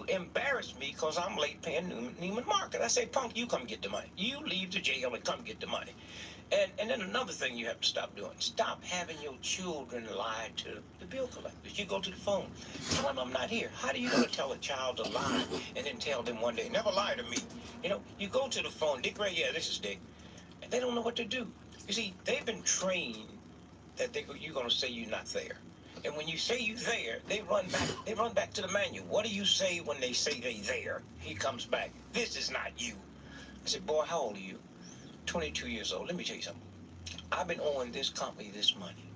embarrass me because I'm late paying Neiman Market. I say, "Punk, you come get the money. You leave the jail and come get the money." And then another thing you have to stop doing, stop having your children lie to the bill collectors. You go to the phone, tell them I'm not here. How do you going to tell a child to lie and then tell them one day, "Never lie to me"? You know, you go to the phone, "Dick Ray, yeah, this is Dick." And they don't know what to do. You see, they've been trained that you're going to say you're not there. And when you say you're there, they run back to the manual. What do you say when they say they there? He comes back, "This is not you." I said, "Boy, how old are you?" 22 years old. Let me tell you something. I've been owing this company this money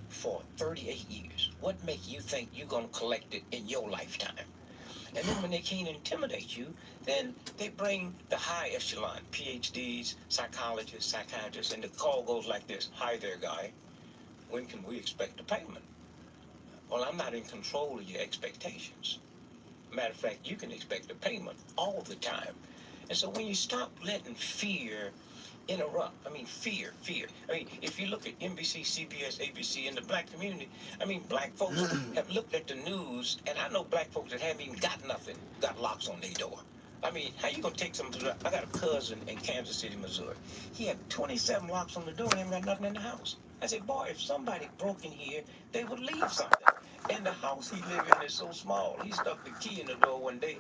for 38 years. What makes you think you're going to collect it in your lifetime? And then when they can't intimidate you, then they bring the high echelon, PhDs, psychologists, psychiatrists, and the call goes like this: "Hi there, guy. When can we expect a payment?" Well, I'm not in control of your expectations. Matter of fact, you can expect a payment all the time. And so when you stop letting fear interrupt, fear. I mean, if you look at NBC, CBS, ABC, in the black community, black folks have looked at the news, and I know black folks that haven't even got nothing, got locks on their door. How you gonna take something to the... I got a cousin in Kansas City, Missouri. He had 27 locks on the door and ain't got nothing in the house. I said, "Boy, if somebody broke in here, they would leave something." And the house he lived in is so small, he stuck the key in the door one day.